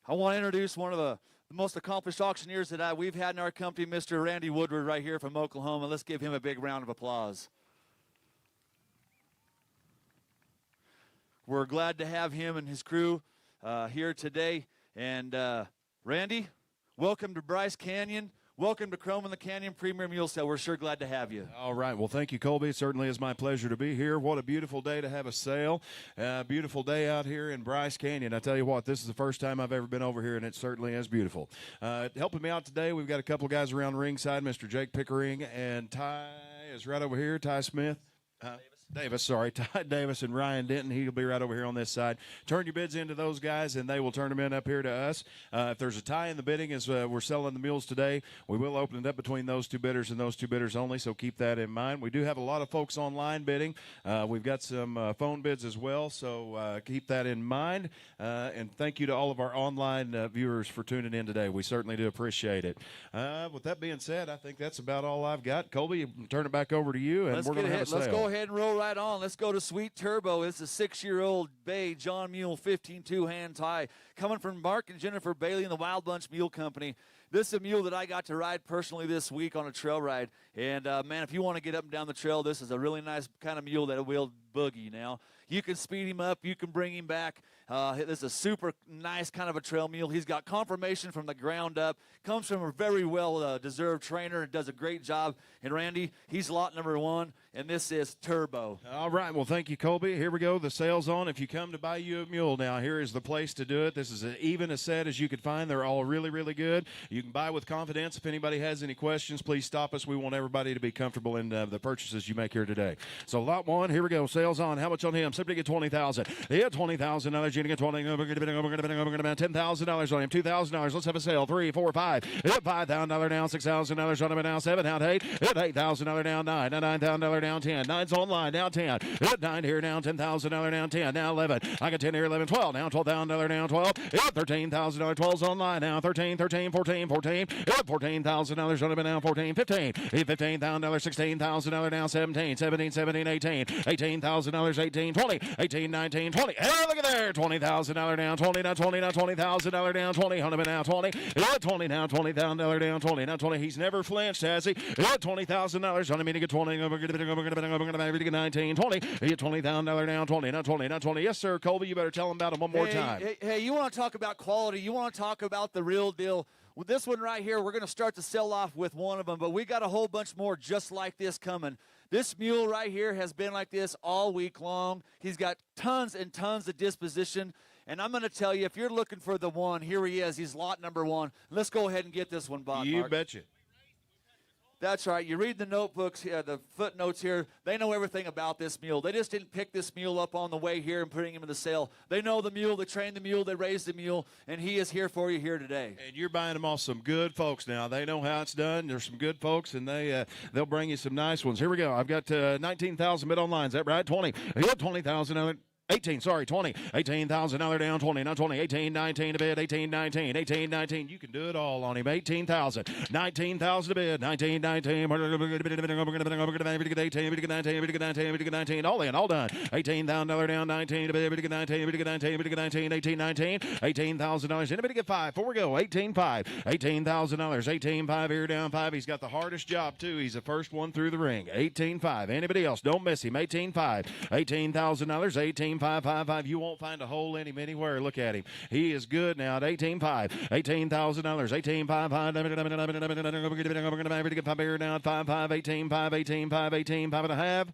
I want to introduce one of the most accomplished auctioneers that we've had in our company, Mr. Randy Woodward, right here from Oklahoma. Let's give him a big round of applause. We're glad to have him and his crew here today. And Randy, welcome to Bryce Canyon. Welcome to the Canyon Premier Mule Sale. We're sure glad to have you. All right. Well, thank you, Colby. It certainly is my pleasure to be here. What a beautiful day to have a sale. Beautiful day out here in Bryce Canyon. I tell you what, this is the first time I've ever been over here, and it certainly is beautiful. Helping me out today, we've got a couple of guys around ringside, Mr. Jake Pickering, and Ty is right over here, Ty Smith. Davis, sorry, Ty Davis and Ryan Denton. He'll be right over here on this side. Turn your bids into those guys, and they will turn them in up here to us. If there's a tie in the bidding as we're selling the mules today, we will open it up between those two bidders and those two bidders only, so keep that in mind. We do have a lot of folks online bidding. We've got some phone bids as well, so keep that in mind. And thank you to all of our online viewers for tuning in today. We certainly do appreciate it. With that being said, I think that's about all I've got. Colby, turn it back over to you, and we're going to have a sale. Let's go ahead and roll right on. Let's go to Sweet Turbo. It's a 6-year-old bay John Mule 15-2 hand tie coming from Mark and Jennifer Bailey and the Wild Bunch Mule Company. This is a mule that I got to ride personally this week on a trail ride. And, man, if you want to get up and down the trail, this is a really nice kind of mule that will boogie now. You can speed him up. You can bring him back. This is a super nice kind of a trail mule. He's got conformation from the ground up. Comes from a very well-deserved trainer and does a great job. And, Randy, he's lot number 1, and this is Turbo. All right. Well, thank you, Colby. Here we go. The sale's on. If you come to buy you a mule now, here is the place to do it. This is even a set as you could find. They're all really, really good. You can buy with confidence. If anybody has any questions, please stop us. We want everybody to be comfortable in the purchases you make here today. So, lot 1, here we go. Sale's on. How much on him? Simply get $20,000. Yeah, $20,000. You're going to get 20. We're going to bet $10,000 on him. $2,000. Let's have a sale. 3, 4, 5. $5,000 down. $6,000 on him now. 7 out 8. $8,000 down. 9. $9,000 down. 10. 9's online. Down 10. 9 here down. $10,000 down. 10. Now 11. I got 10 here. 11. 12. Now $12,000 down. 12. $13,000. 12's online now. 13. 14. $14,000 on him now. 14. 15. $15,000. $16,000 down. 17. 18. $18,000. 18. 20. 18. 19. 20. Hey, look at there. $20,000 down. 20 now. $20,000 down. 20 on him now. 20. 20 now. $20,000 down. 20 now. 20. He's never flinched, has he? $20,000 on him. To get 20. We're going to get 19. 20. $20,000 down. 20 now. 20 now. 20. Yes, sir. Colby, you better tell him about it one more time. Hey, you want to talk about quality? You want to talk about the real deal? With this one right here, we're going to start the sell off with one of them, but we got a whole bunch more just like this coming. This mule right here has been like this all week long. He's got tons and tons of disposition. And I'm going to tell you, if you're looking for the one, here he is. He's lot number 1. Let's go ahead and get this one, Bob. You betcha. That's right. You read the notebooks, the footnotes here. They know everything about this mule. They just didn't pick this mule up on the way here and putting him in the sale. They know the mule. They trained the mule. They raised the mule. And he is here for you here today. And you're buying them off some good folks now. They know how it's done. There's some good folks, and they'll bring you some nice ones. Here we go. I've got 19,000 bid online. Is that right? 20. You got 20,000. 18, sorry, 20. $18,000 down, 20, now 20, 18, 19 to bid, 18, 19, 18, 19. You can do it all on him. 18,000, 19,000 to bid, 19, 19. We're going to bid 18, we're going to get 19, all in, all done. $18,000 down, 19 to bid, 19, 18, 19, $18,000. Anybody get 5? Before we go, 18,500. $18,000, 18,500 here down 5. He's got the hardest job, too. He's the first one through the ring. 18,500. Anybody else? Don't miss him. 18,500. $18,000, 18,555. You won't find a hole in him anywhere. Look at him. He is good now at 18,500. $18,000. 18,500. We're going to get 5 here now at 5,500. 18,500. 18,500. 18,500.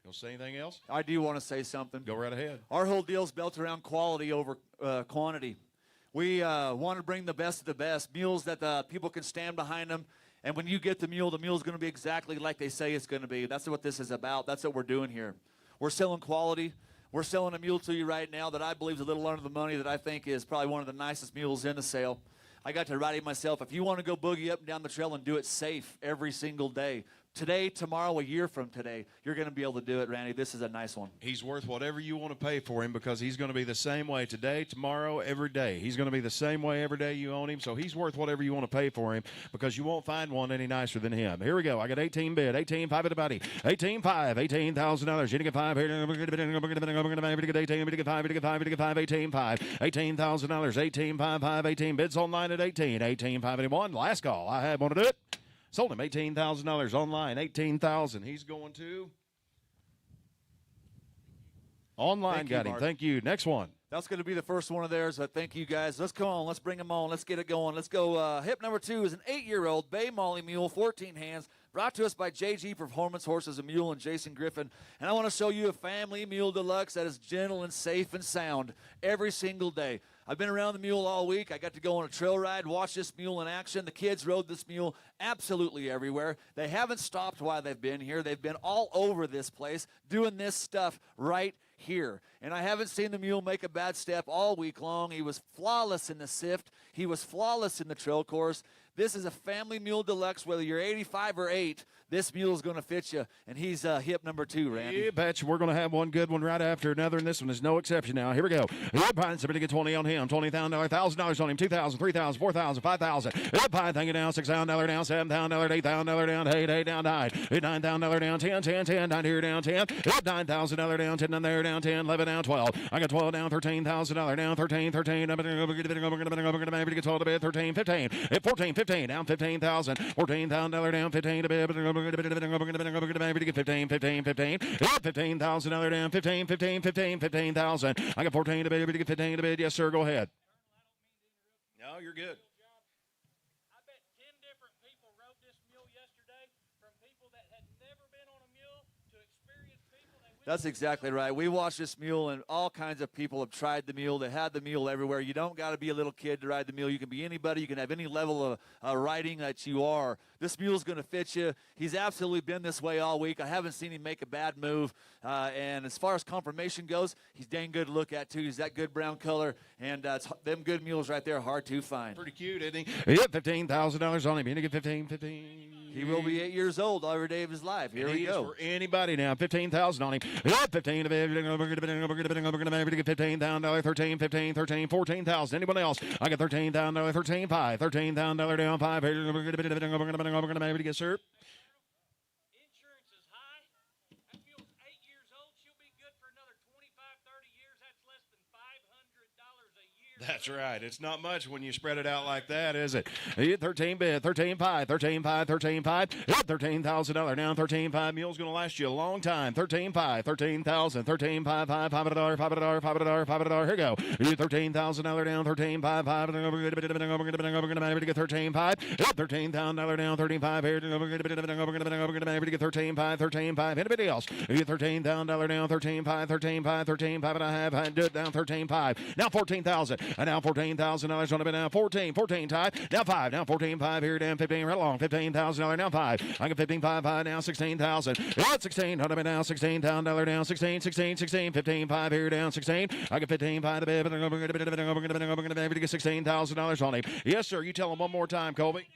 You'll say anything else? I do want to say something. Go right ahead. Our whole deal's built around quality over quantity. We want to bring the best of the best, mules that the people can stand behind them. And when you get the mule's going to be exactly like they say it's going to be. That's what this is about. That's what we're doing here. We're selling quality. We're selling a mule to you right now that I believe is a little under the money, that I think is probably one of the nicest mules in the sale. I got to ride him myself. If you want to go boogie up and down the trail and do it safe every single day, today, tomorrow, a year from today, you're going to be able to do it, Randy. This is a nice one. He's worth whatever you want to pay for him because he's going to be the same way today, tomorrow, every day. He's going to be the same way every day you own him, so he's worth whatever you want to pay for him because you won't find one any nicer than him. Here we go. I got 18 bid, 18.5 at the body, 18.5, $18,000. You can get 5 here. 18, 5, $18,000, 18.5, 18 bids online at 18, 18.5 anyone. Last call. I had one to do it. Sold him $18,000 online, 18,000. He's going to online. Got him. Thank you. Next one. That's going to be the first one of theirs. But thank you, guys. Let's come on. Let's bring them on. Let's get it going. Let's go. Hip number 2 is an 8-year-old Bay Molly mule, 14 hands, brought to us by JG Performance Horses and Mule and Jason Griffin. And I want to show you a family mule deluxe that is gentle and safe and sound every single day. I've been around the mule all week. I got to go on a trail ride, watch this mule in action. The kids rode this mule absolutely everywhere. They haven't stopped while they've been here. They've been all over this place doing this stuff right here. And I haven't seen the mule make a bad step all week long. He was flawless in the sift. He was flawless in the trail course. This is a family mule deluxe. Whether you're 85 or 8, this mule is going to fit you. And he's hip number 2, Randy. Yeah, bet you we're going to have one good one right after another, and this one is no exception now. Here we go. Somebody to get 20 on him, $20,000, $1,000 on him, $2,000, $3,000, $4,000, $5,000. Pine, thank you down, $6,000 down, $7,000, $8,000 down, $8 down, $9, $9,000 down, $10, $10, $10, $9 here down, $10, $9,000 down, $10 down there down, $10, $11 down, $12. I got $12 down, $13,000 down, $13, $13. I'm going to get 12 to bid, $13, $15, $14, $15 down, $15,000, $14,000 down, $15 to bid, $15, $15, $15, $15,000 down, $15, $15, $15, $15,000. I got 14 to bid, $15 to bid. Yes, sir. Go ahead. No, you're good. I bet 10 different people rode this mule yesterday, from people that had never been on a mule to experienced people. That's exactly right. We watched this mule, and all kinds of people have tried the mule. They had the mule everywhere. You don't got to be a little kid to ride the mule. You can be anybody. You can have any level of riding that you are. This mule's going to fit you. He's absolutely been this way all week. I haven't seen him make a bad move. And as far as conformation goes, he's dang good to look at, too. He's that good brown color. And them good mules right there, hard to find. Pretty cute, isn't he? Yep, $15,000 on him. You get 15, 15. He will be 8 years old every day of his life. Here we go. For anybody now, 15,000 on him. Yep, 15 to bid. We're going to get $15,000, 13, 15, 13, 14,000. Anyone else? I got $13,000, 13, 5, $13,000 down, 5. We're going to maybe get sir. Insurance is high. That mule's 8 years old. She'll be good for another 25, 30 years. That's less than $500 a year. That's right. It's not much when you spread it out like that, is it? 13 bid, 13 5, 13 5, 13 5. $13,000 down, 13 5. Mule's going to last you a long time. 13 5, 13,000, 13 5, $5, $5, $5, $5, $5. Here we go. $13,000 down, 13 5, 5. We're going to get 13 5. $13,000 down, 13 5. Here we're going to get 13 5, 13 5. Anybody else? $13,000 down, 13 5, 13 5, 13 5 and a half. I do it down, 13 5. Now 14,000. And now $14,000 on it. Now 14, 14 tie. Now 5. Now 14 5 here down 15 right along. $15,000 now 5. I got 15 5 5 now 16,000. 16 on it now $16,000 down 16 16 16 15 5 here down 16. I got 15 5 to bid. We're going to get $16,000 on him. Yes, sir. You tell him one more time, Colby.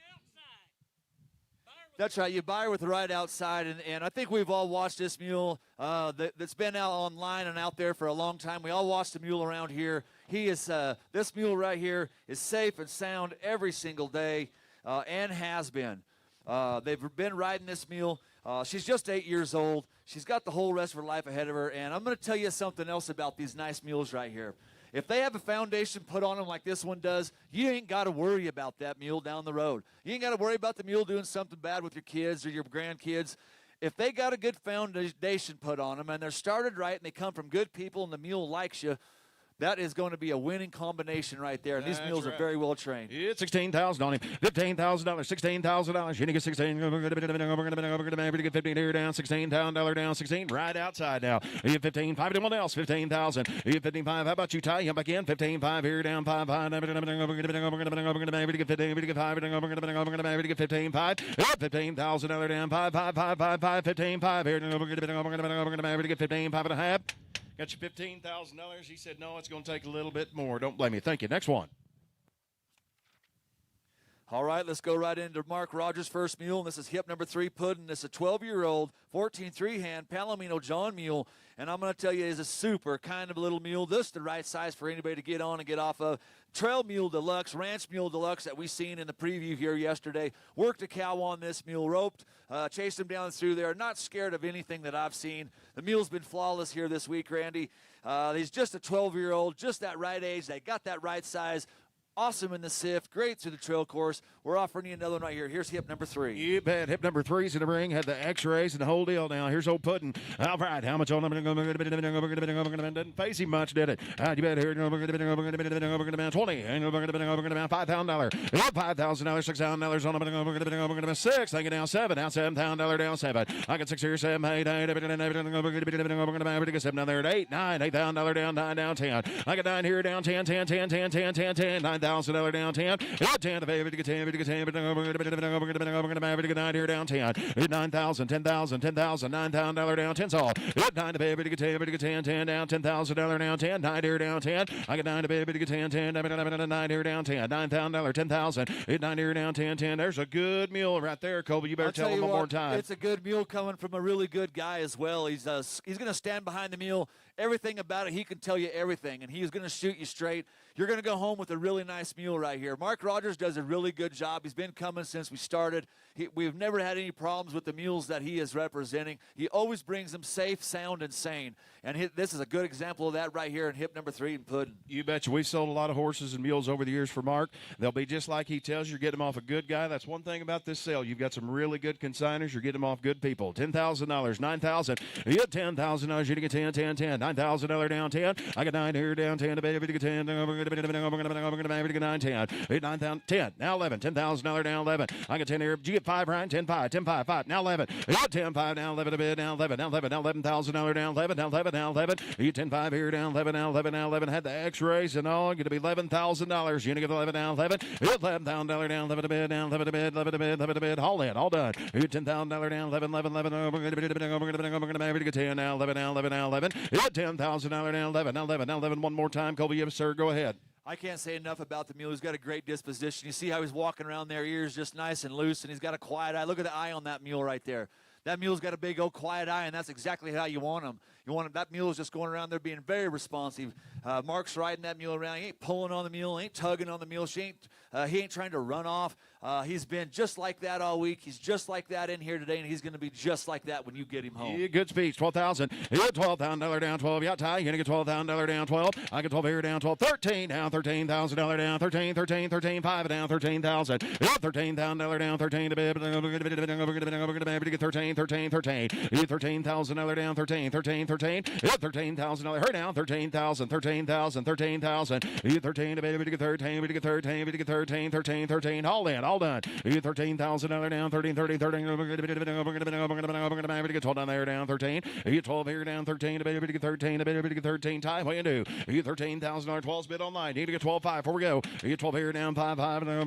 That's right. You buy her with the right outside, and I think we've all watched this mule that's been out online and out there for a long time. We all watched the mule around here. He is this mule right here is safe and sound every single day, and has been. They've been riding this mule. She's just 8 years old. She's got the whole rest of her life ahead of her, and I'm going to tell you something else about these nice mules right here. If they have a foundation put on them like this one does, you ain't got to worry about that mule down the road. You ain't got to worry about the mule doing something bad with your kids or your grandkids. If they got a good foundation put on them and they're started right and they come from good people and the mule likes you, that is going to be a winning combination right there. And these mules are very well trained. It's $16,000 on him. $15,000, $16,000. You need to get 16. We're going to get 15 here down. $16,000 down. 16 right outside now. You get 15. 5 anyone else. 15,000. You get 15.5. How about you, Ty? You back in. 15.5 here down. 5 5. We're going to get 15. We get 5. We're going to get 15.5. $15,000 down. 5 5 5 5 5. 15.5 here. We're going to get 15.5 and a half. Got you $15,000. He said, no, it's going to take a little bit more. Don't blame me. Thank you. Next one. All right, let's go right into Mark Rogers' first mule, and this is hip number 3 Puddin'. This is a 12-year-old, 14-3 hand Palomino John mule, and I'm going to tell you, is a super kind of little mule. This is the right size for anybody to get on and get off of. Trail Mule Deluxe, Ranch Mule Deluxe that we seen in the preview here yesterday. Worked a cow on this mule, roped, chased him down through there. Not scared of anything that I've seen. The mule's been flawless here this week, Randy. He's just a 12-year-old, just that right age. They got that right size. Awesome in the sift, great through the trail course. We're offering you another one right here. Here's hip number 3. You bet. Hip number 3's in the ring. Had the X-rays and the whole deal. Now here's old Puddin'. All right, how much on him? Didn't face him much, did it? You bet here. 20. $5,000. $6,000 on him. 6. Take it down 7. Down $7,000. Down 7. I got 6 here. 7. 8. 7 down there at 8. 9. $8,000 down 9. Down 10. I got 9 here. Down 10. 10. 10. 10. 10. 10. 10. $9,000 down 10. 10 to baby to get 10. To get 10. To get 9 here down 10. 9,000. 10,000. 10,000. $9,000 down 10. All. 9 to baby to get 10. To get 10. 10 down $10,000 down 10. 9 here down 10. I got 9 to baby to get 10. 10. 9 here down 10. $9,000. 10,000. 9 here down 10. 10. There's a good mule right there, Colby. You better tell him one more time. It's a good mule coming from a really good guy as well. He's going to stand behind the mule. Everything about it, he can tell you everything, and he's going to shoot you straight. You're going to go home with a really nice mule right here. Mark Rogers does a really good job. He's been coming since we started. We've never had any problems with the mules that he is representing. He always brings them safe, sound, and sane. And this is a good example of that right here in hip number 3 and Puddin'. You betcha. We've sold a lot of horses and mules over the years for Mark. They'll be just like he tells you. You're getting them off a good guy. That's one thing about this sale. You've got some really good consigners. You're getting them off good people. $10,000, $9,000. You get $10,000. You get 10, 10, 10. $9,000 down 10. I got 9 here down 10. To baby to get 10. To get 9, 10. 8, 9,000. 10. Now 11. $10,000 down 11. I got 10 here. You get 5, Ryan. 10, 5. 10, 5. 5. Now 11. You got 10, 5. Down 11 a bit. Down 11. Down 11. Down $11,000 down 11. Down 11. Down 11. You get 10, 5 here. Down 11. Down 11. Down 11. Had the X-rays and all. Going to be $11,000. You're going to get 11 down 11. You get $11,000 down 11 a bit. Down 11 a bit. 11 a bit. 11 a bit. All in. All done. You get $10,000 down 11. 11. 11. We're going to get 10 now. 11. Now 11. Now 11. You get $10,000 down 11. Now 11. Now 11. One more time. Colby, yes, sir. Go ahead. I can't say enough about the mule. He's got a great disposition. You see how he's walking around there, ears just nice and loose, and he's got a quiet eye. Look at the eye on that mule right there. That mule's got a big old quiet eye, and that's exactly how you want him. You want him. That mule is just going around there being very responsive. Mark's riding that mule around. He ain't pulling on the mule, ain't tugging on the mule. He ain't trying to run off. He's been just like that all week. He's just like that in here today, and he's going to be just like that when you get him home. Yeah, good speech. 12,000. You get $12,000 down 12. Yeah, Ty, you're going to get $12,000 down 12. I get 12 here down 12. 13 down $13,000 down 13. 13. 13. 5 down 13,000. $13,000 down 13 to bed. To get 13. 13. 13. You get $13,000 down 13. 13. 13. $13,000. Her down 13,000. 13,000. 13,000. You get 13 to baby to get 13. To get 13. To get 13. 13. 13. All in. All done. You get $13,000 down 13. 13. 13. To get 12 down there down 13. You get 12 here down 13. To baby to get 13. To baby to get 13. Ty, what you do? You get $13,000. 12's bid online. You need to get 12.5. Before we go. You get 12 here down 5. 5. To get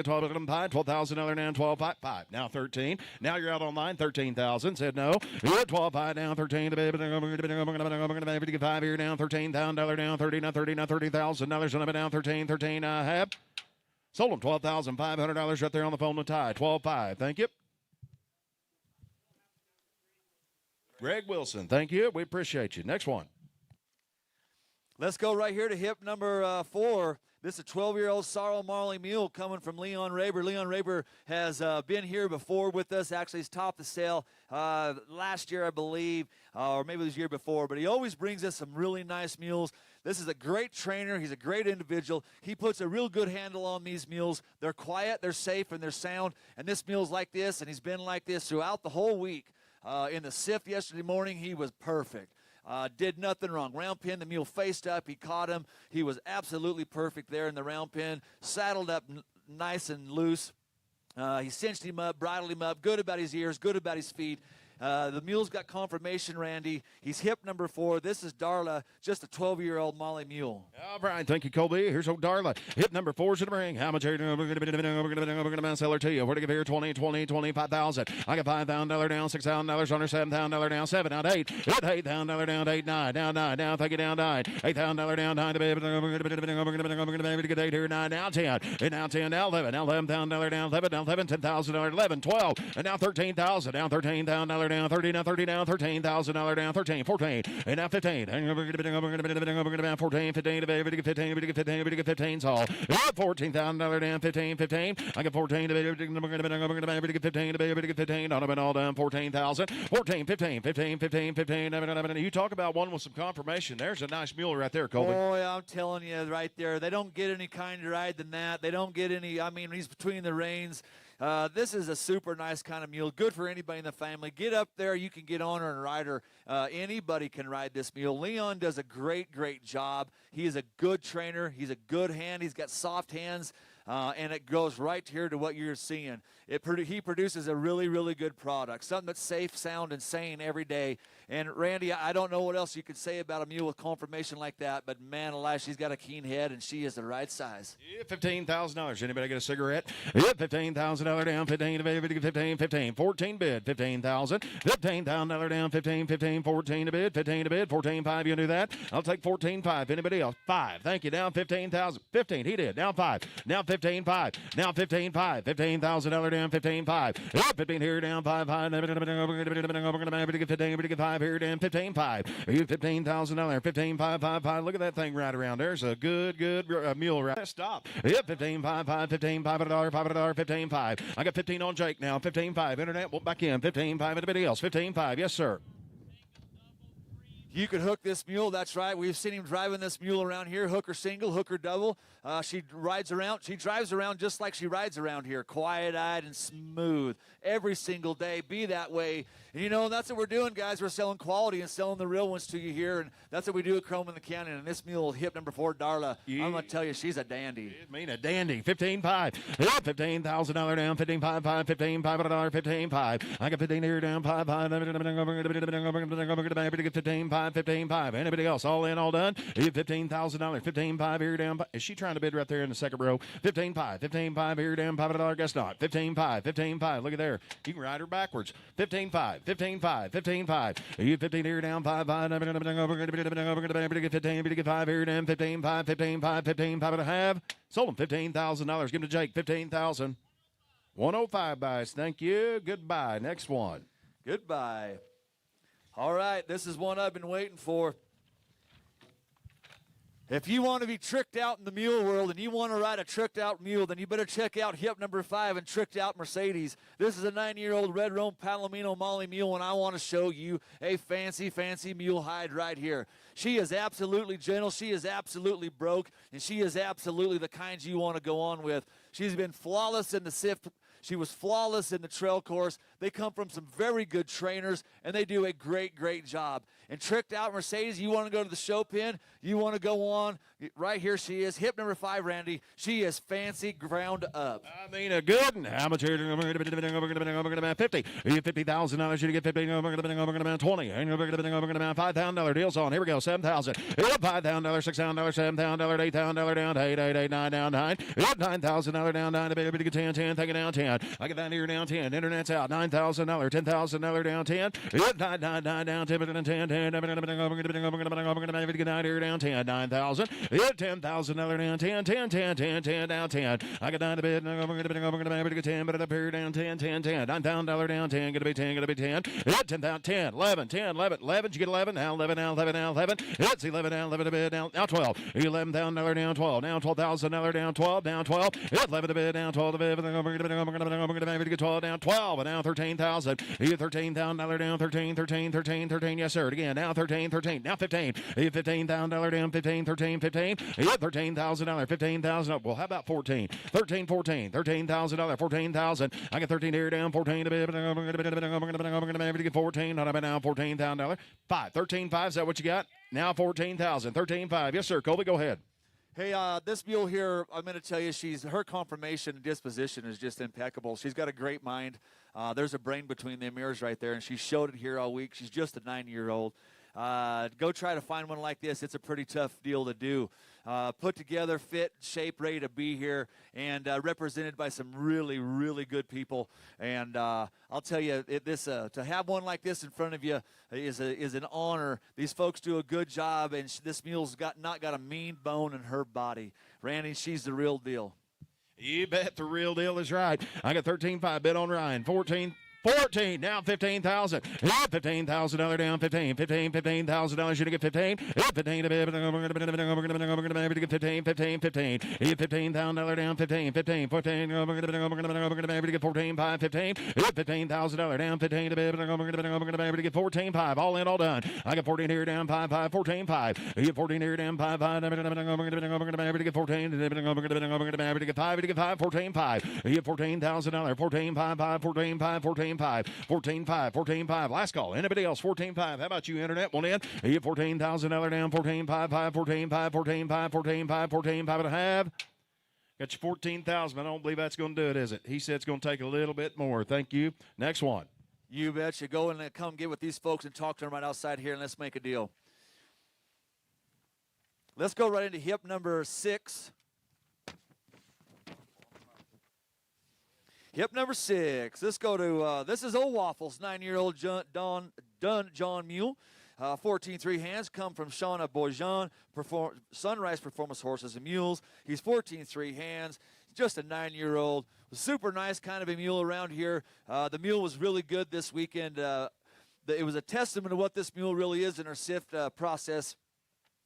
12. 5. $12,000 down 12. 5. 5. Now 13. Now you're out online. 13,000. Said no. You get 12.5 down 13. To baby to get 5 here down $13,000 down 30. Now 30. Now $30,000 on down 13. 13. Have. Sold them $12,500 right there on the phone with Ty. 12.5. Thank you. Greg Wilson. Thank you. We appreciate you. Next one. Let's go right here to hip number 4. This is a 12-year-old Sorrel Marley mule coming from Leon Raber. Leon Raber has been here before with us. Actually, he's topped the sale last year, I believe, or maybe it was the year before. But he always brings us some really nice mules. This is a great trainer. He's a great individual. He puts a real good handle on these mules. They're quiet, they're safe, and they're sound. And this mule's like this, and he's been like this throughout the whole week. In the sift yesterday morning, he was perfect. Did nothing wrong. Round pin, the mule faced up. He caught him. He was absolutely perfect there in the round pin. Saddled up nice and loose. He cinched him up, bridled him up. Good about his ears, good about his feet. The mule's got conformation, Randy. He's hip number 4. This is Darla, just a 12-year-old Molly mule. All right, thank you, Colby. Here's old Darla. Hip number 4's in the ring. How much are you doing? We're going to sell her to you. We're going to give here 25,000. I got $5,000 down, $6,000 on her, $7,000 down, 7 down, 8. $8,000 down, 8, 9, down, 9, down, thank you, down, 9. $8,000 down, 9 to be able to get 8 here, 9, down, 10. And now 10, now 11. Now $11,000 down, 11, down, 11, $10,000, 11, 12. And now 13,000 down, $13,000 down, 30, now 30 down, $13,000 down, 13, 14. And now 15. And we're going to be 14, 15 to be 15, so $14,000 down, 15, 15. I got 14 to be able to get 15 to be able to get 15. Not been all done, 14,000. 14, 15, 15, 15, 15. You talk about one with some confirmation. There's a nice mule right there, Colby. Boy, I'm telling you right there, they don't get any kinder ride than that. They don't get any, I mean, he's between the reins. This is a super nice kind of mule, good for anybody in the family. Get up there, you can get on her and ride her. Anybody can ride this mule. Leon does a great job. He is a good trainer. He's a good hand. He's got soft hands. And it goes right here to what you're seeing. He produces a really good product, something that's safe, sound, and sane every day. And Randy, I don't know what else you could say about a mule with conformation like that, but man alive, she's got a keen head, and she is the right size. Yeah, $15,000. Anybody get a cigarette? Yeah, $15,000 down, 15, 15, 15, 14 bid, 15,000. $15,000 down, 15, 15, 14 to bid, 15 to bid, 14.5. You do that? I'll take 14.5. Anybody else? 5. Thank you. Down 15,000. 15. He did. Down 5. Now 15.5. Now 15.5. $15,000 down, 15.5. 15 here, down 5. We're going to get 15. We get 5 here, down 15.5. You $15,000. 15.5, 5, 5. Look at that thing right around. There's a good mule right. Stop. Yep, 15.5, 5, 15, $5, $5, 15.5. I got 15 on Jake now. 15.5. Internet, won't back in. 15.5. Anybody else? 15.5. Yes, sir. You can hook this mule. That's right. We've seen him driving this mule around here. Hooker single, hooker double. She rides around. She drives around just like she rides around here, quiet-eyed and smooth every single day. Be that way. And, you know, that's what we're doing, guys. We're selling quality and selling the real ones to you here, and that's what we do at Chrome in the Canyon. And this mule, hip number 4, Darla, yeah. I'm going to tell you, she's a dandy. I mean, a dandy. 15.5. Yeah, $15,000 down, 15.5, 5, 15, $5, 15.5. I got 15 here, down 5, 5. 15.5. 15.5. Anybody else? All in, all done? $15,000. 15.5 here down. Is she trying to bid right there in the second row? 15.5. 15.5 here down. $5. Guess not. 15.5. 15.5. Look at there. You can ride her backwards. 15.5. 15.5. 15.5. You 15 here down. 5. 5. We're going to get 15. We get 5 here down. 15.5. 15.5. 15.5 and a half. Sold him $15,000. Give him to Jake. 15,000. 105 buys. Thank you. Goodbye. Next one. Goodbye. All right, this is one I've been waiting for. If you want to be tricked out in the mule world and you want to ride a tricked out mule, then you better check out hip number 5 and tricked out Mercedes. This is a 9-year-old red roan Palomino Molly mule, and I want to show you a fancy mule hide right here. She is absolutely gentle. She is absolutely broke, and she is absolutely the kind you want to go on with. She's been flawless in the sift. She was flawless in the trail course. They come from some very good trainers, and they do a great job. And tricked out Mercedes, you want to go to the show pen, you want to go on, right here she is, hip number 5, Randy. She is fancy ground up. I mean, a good one. How much here? We're going to be 50. You $50,000, you get 50. We're going to be 20. We're going to be $5,000 deals on. Here we go, 7,000. $5,000, $6,000, $7,000, $8,000 down, 8, 8, 8, 9 down, 9. $9,000 down, 9. Baby, get 10, 10. Take it down, 10. I get that here down, 10. Internet's out. $9,000, $10,000 down, 10. 9, 9, 9 down, 10, 10, 10. We're going to get out here down 10, 9,000. $10,000 down 10, 10, 10, 10, 10 down 10. I got down to bid. We're going to get 10, but it up here down 10, 10, 10. $9,000 down 10. Going to be 10, going to be 10. 10,000, 10, 11, 10, 11, 11. You get 11 now, 11 now, 11 now, 11. Let's see, 11 down, 11 to bid now 12. $11,000 down 12. Now $12,000 down 12, down 12. 11 to bid, down 12 to bid. We're going to get 12 down 12, and now 13,000. $13,000 down 13, 13, 13, 13. Yes, sir. Again, now 13, 13. Now 15. $15,000 down 15, 13, 15. $13,000, 15,000. Well, how about 14? 13, 14. $13,000, 14,000. I got 13 here down 14 to bid. We're going to get 14. Not about now $14,000. 5. 13, 5. Is that what you got? Now 14,000. 13, 5. Yes, sir. Colby, go ahead. Hey, this mule here, I'm going to tell you, her conformation and disposition is just impeccable. She's got a great mind. There's a brain between them ears right there, and she showed it here all week. She's just a 9-year-old. Go try to find one like this. It's a pretty tough deal to do. Put together, fit, shape, ready to be here, and represented by some really, really good people. And I'll tell you, to have one like this in front of you is an honor. These folks do a good job, and this mule's not got a mean bone in her body. Randy, she's the real deal. You bet the real deal is right. I got 13.5 bid on Ryan. 14, now 15,000. Yeah, $15,000 down. 15, $15,000. You're gonna get 15. Yeah, 15 to bid. We're gonna get 15. Yeah, $15,000 down. 15. 14. We're gonna get 14. 5. 15. Yeah, $15,000 down. 15 to bid. We're gonna get 14. 5. All in, all done. I got 14 here down. 5. 14. 5. Yeah, 14 here down. 5. We're gonna get 14. We're gonna get 5. 14. 5. Yeah, $14,000. 14. 5. 14. 5. 14. 5. Last call. Anybody else? 14.5. How about you, Internet? One in. You get $14,000 down. 14.5. 14.5 and a half. Got you 14,000. I don't believe that's going to do it, is it? He said it's going to take a little bit more. Thank you. Next one. You betcha. Go and come get with these folks and talk to them right outside here, and let's make a deal. Let's go right into hip number 6. Hip number 6. Let's go to, this is Old Waffles, 9-year-old John Mule. 14-3 hands come from Shauna Bojan, Sunrise Performance Horses and Mules. He's 14-3 hands, just a 9-year-old. Super nice kind of a mule around here. The mule was really good this weekend. It was a testament to what this mule really is in her sift process.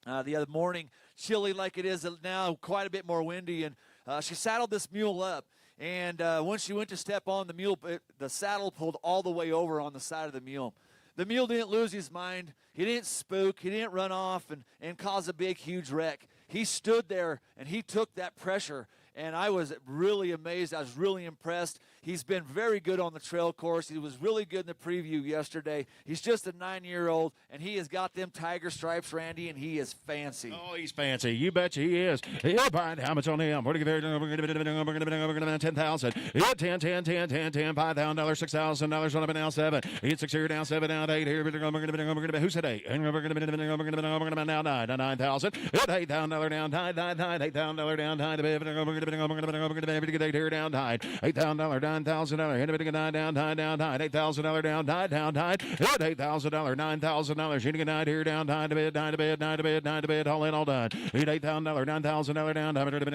The other morning, chilly like it is now, quite a bit more windy, and she saddled this mule up. And when she went to step on the mule, the saddle pulled all the way over on the side of the mule. The mule didn't lose his mind. He didn't spook. He didn't run off and cause a big, huge wreck. He stood there, and he took that pressure. And I was really amazed. I was really impressed. He's been very good on the trail course. He was really good in the preview yesterday. He's just a 9-year-old, and he has got them tiger stripes, Randy, and he is fancy. Oh, he's fancy. You betcha he is. Yeah, Brian, how much on him? We're going to 10,000. Yeah, 10, $5,000, $6,000 on him now 7. He's 6 here down, 7 down, 8 here. Who said 8? We're going to now 9, 9,000. $8,000 down, 9, $8,000 down, 9. We're get 8 here down, 9. $8,000 down, $9,000. Anybody get 9 down, 9 down, 9. $8,000 down, 9 down, 9. $8,000, $9,000. You get 9 here down, 9 to bid, 9 to bid, 9 to bid, 9 to bid. All in, all done. $8,000, $9,000 down. We're going to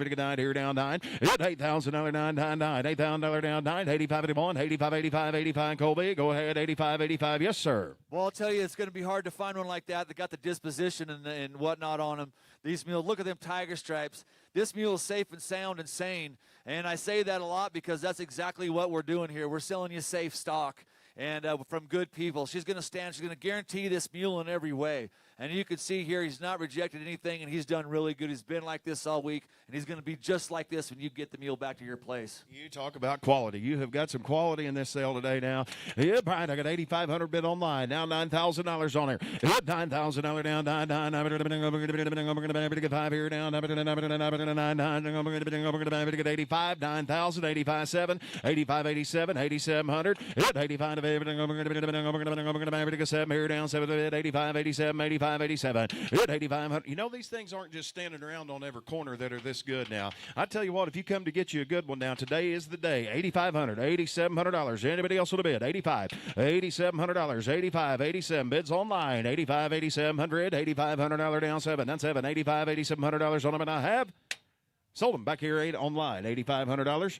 get 9 here down, 9. $8,000, 9, 9, 9. $8,000 down, 9. 85, 81, 85, 85, 85. Colby, go ahead. 85, 85. Yes, sir. Well, I'll tell you, it's going to be hard to find one like that got the disposition and whatnot on him. These mules, look at them tiger stripes. This mule is safe and sound and sane. And I say that a lot because that's exactly what we're doing here. We're selling you safe stock and from good people. She's going to stand. She's going to guarantee this mule in every way. And you can see here he's not rejected anything, and he's done really good. He's been like this all week, and he's going to be just like this when you get the mule back to your place. You talk about quality. You have got some quality in this sale today now. Yeah, Brian, I got 8,500 bid online. Now $9,000 on her. Yeah, $9,000 down, 9, 9. We're going to get 5 here down. 9, 9. We're going to get 85, 9,000, 85, 7, 85, 87, 8,700. Yeah, 85 we're going to get 7 here down, 7 85, 87, 85. 87. 8,500. You know, these things aren't just standing around on every corner that are this good now. I tell you what, if you come to get you a good one now, today is the day. $8,500, $8,700. Anybody else with a bid? 85, $8,700, 85, 87. Bids online. 85, $8,700, $8,500 down 7. That's 7. 85, $8,700 on them, and I have sold them back here 8 online. $8,500.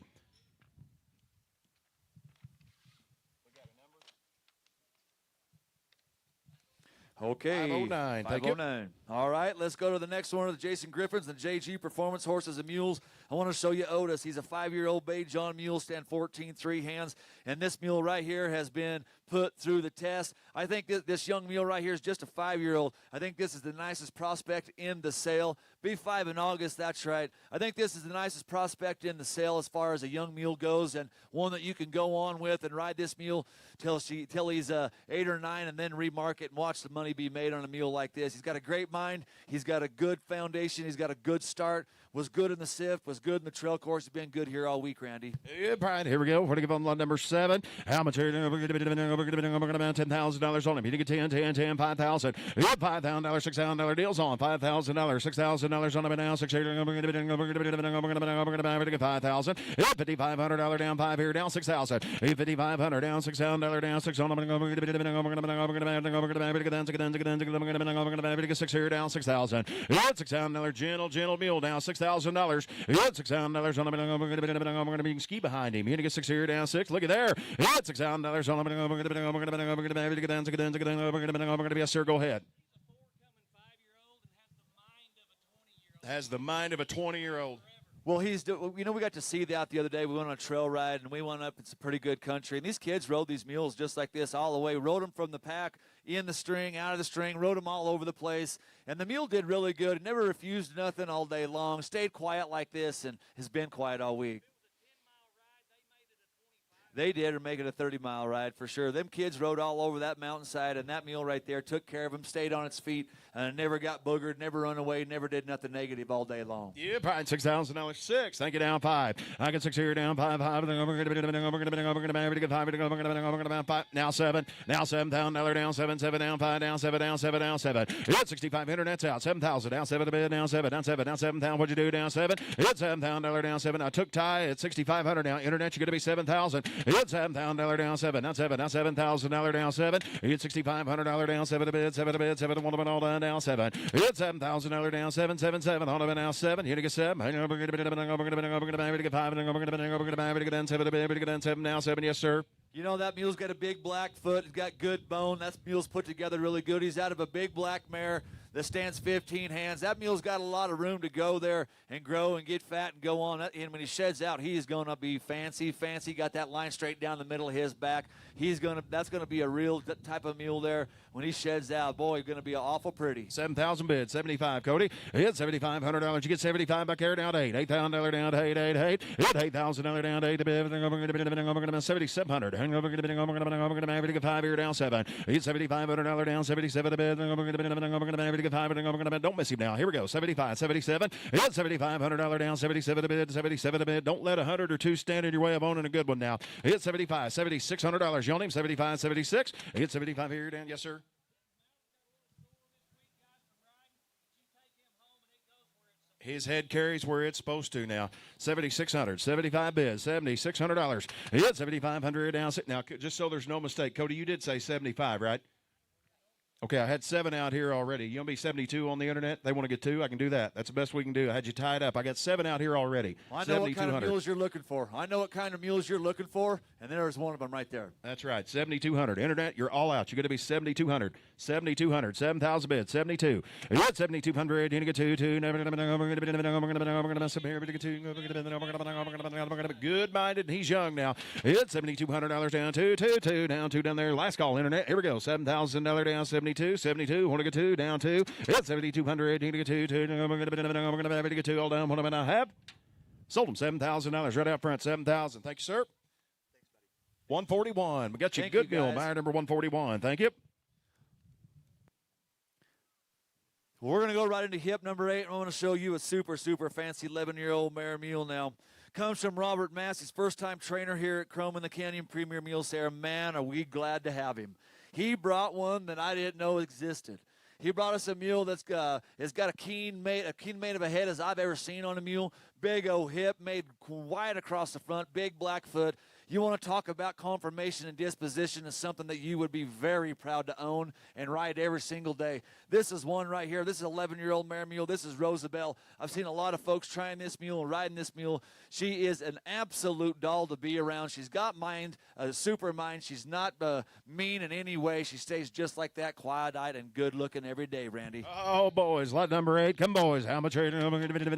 Okay. 509. 509. All right, let's go to the next one of the Jason Griffins, the JG Performance Horses and Mules. I want to show you Otis. He's a 5-year-old bay John Mule, stand 14-3 hands. And this mule right here has been put through the test. I think this young mule right here is just a 5-year-old. I think this is the nicest prospect in the sale. B5 in August, that's right. I think this is the nicest prospect in the sale as far as a young mule goes, and one that you can go on with and ride this mule till he's 8 or 9 and then remarket and watch the money be made on a mule like this. He's got a great mind. He's got a good foundation. He's got a good start. Was good in the SIF, was good in the trail course. He's been good here all week, Randy. Yeah, right. Here we go. We're going to give him lot number 7. How much? We're going to $10,000 on him. You get 10, 10, 10, 5,000. You get $5,000, $6,000 deals on. $5,000, $6,000 on him now. We're going to get 5,000. $5,500 down 5 here, down 6,000. $5,500 down $6,000 down 6 on him. We're going to get 6 here, down 6,000. $6,000 gentle mule down $6,000. You got $6,000 on him. We're going to be ski behind him. You're going to get 6 here, down 6. Look at there. You got $6,000 on him. We're going to be, yes, sir, go ahead. Has the mind of a 20-year-old. Well, we got to see that the other day. We went on a trail ride, and we went up. It's a pretty good country. And these kids rode these mules just like this all the way. Rode them from the pack, in the string, out of the string, rode them all over the place. And the mule did really good. Never refused nothing all day long. Stayed quiet like this and has been quiet all week. They did, or make it a 30-mile ride for sure. Them kids rode all over that mountainside, and that mule right there took care of him, stayed on its feet, and never got boogered, never run away, never did nothing negative all day long. Yeah, probably $6,000. 6. Thank you, down 5. I get 6 here, down 5. We're going to 5. Now 7. Now $7,000 down 7. 7 down 5. Down 7. Down 7. Down 7. You got 6,500. That's out. 7,000 down 7 a bit. Down 7. Down 7. Down 7,000. What'd you do? Down 7. You got $7,000 down 7. I took Ty at 6,500 down. Internet, you're going to be 7,000. You got $7,000 down 7. Down 7. Down $7,000 down 7. You get $6,500 down 7 a bit. 7 a bit. 7 1 all down 7. You get $7,000 down 7. 7 7 on it now 7. You're going to get 7. We're going to get 5. We're going to get 7 a bit. We're going to get 7 now 7. Yes, sir. You know, that mule's got a big black foot. He's got good bone. That mule's put together really good. He's out of a big black mare that stands 15 hands. That mule's got a lot of room to go there and grow and get fat and go on. And when he sheds out, he's going to be fancy. Got that line straight down the middle of his back. That's going to be a real type of mule there. When he sheds out, boy, he's going to be awful pretty. 7,000 bid, 75, Cody. You get $7,500. You get 75 back there, down to 8. $8,000 down to 8, 8, 8. You get $8,000 down to 8. We're going to be 7,700. We're going to get 5 here, down 7. You get $7,500 down 77 a bid. We're going to get 5. Don't miss him now. Here we go. 75, 77. You get $7,500 down 77 a bid. 77 a bid. Don't let 100 or 2 stand in your way of owning a good one now. You get $75, $7,600. You own him 75, 76. You get 75 here, down. Yes, sir. His head carries where it's supposed to now. 7,600, 75 bids, $7,600. He had 7,500 down. Now, just so there's no mistake, Cody, you did say 75, right? Okay, I had 7 out here already. You want to be 72 on the internet? They want to get 2? I can do that. That's the best we can do. I had you tied up. I got 7 out here already. Well, I know what kind of mules you're looking for. And there's one of them right there. That's right, 7,200. Internet, you're all out. You're going to be 7,200. 7,200. 7,000 bids, 72. You got 7,200. You're going to get 2, 2. We're going to be good-minded, and he's young now. You got $7,200 down, 2, 2, 2, down 2 down there. Last call, internet. Here we go. $7,000 down, 72, 72. Want to get 2, down 2. You got 7,200. You're going to get 2, 2. We're going to get 2 all down. What am I not have? Sold him $7,000 right out front. 7,000. Thank you, sir. 141. We got you. Good mule. Buyer number 141. Thank you. Well, we're going to go right into hip number 8. I'm going to show you a super fancy 11-year-old mare mule now. Comes from Robert Massey's first-time trainer here at Chrome in the Canyon Premier Mule Sale. Man, are we glad to have him. He brought one that I didn't know existed. He brought us a mule that's got a keen mate of a head as I've ever seen on a mule. Big old hip, made wide across the front, big black foot. You want to talk about conformation and disposition is something that you would be very proud to own and ride every single day. This is one right here. This is an 11-year-old mare mule. This is Rosabell. I've seen a lot of folks trying this mule and riding this mule. She is an absolute doll to be around. She's got mind, a super mind. She's not mean in any way. She stays just like that, quiet-eyed and good-looking every day, Randy. Oh, boys, lot number 8. Come, boys. How much here? How much here? You get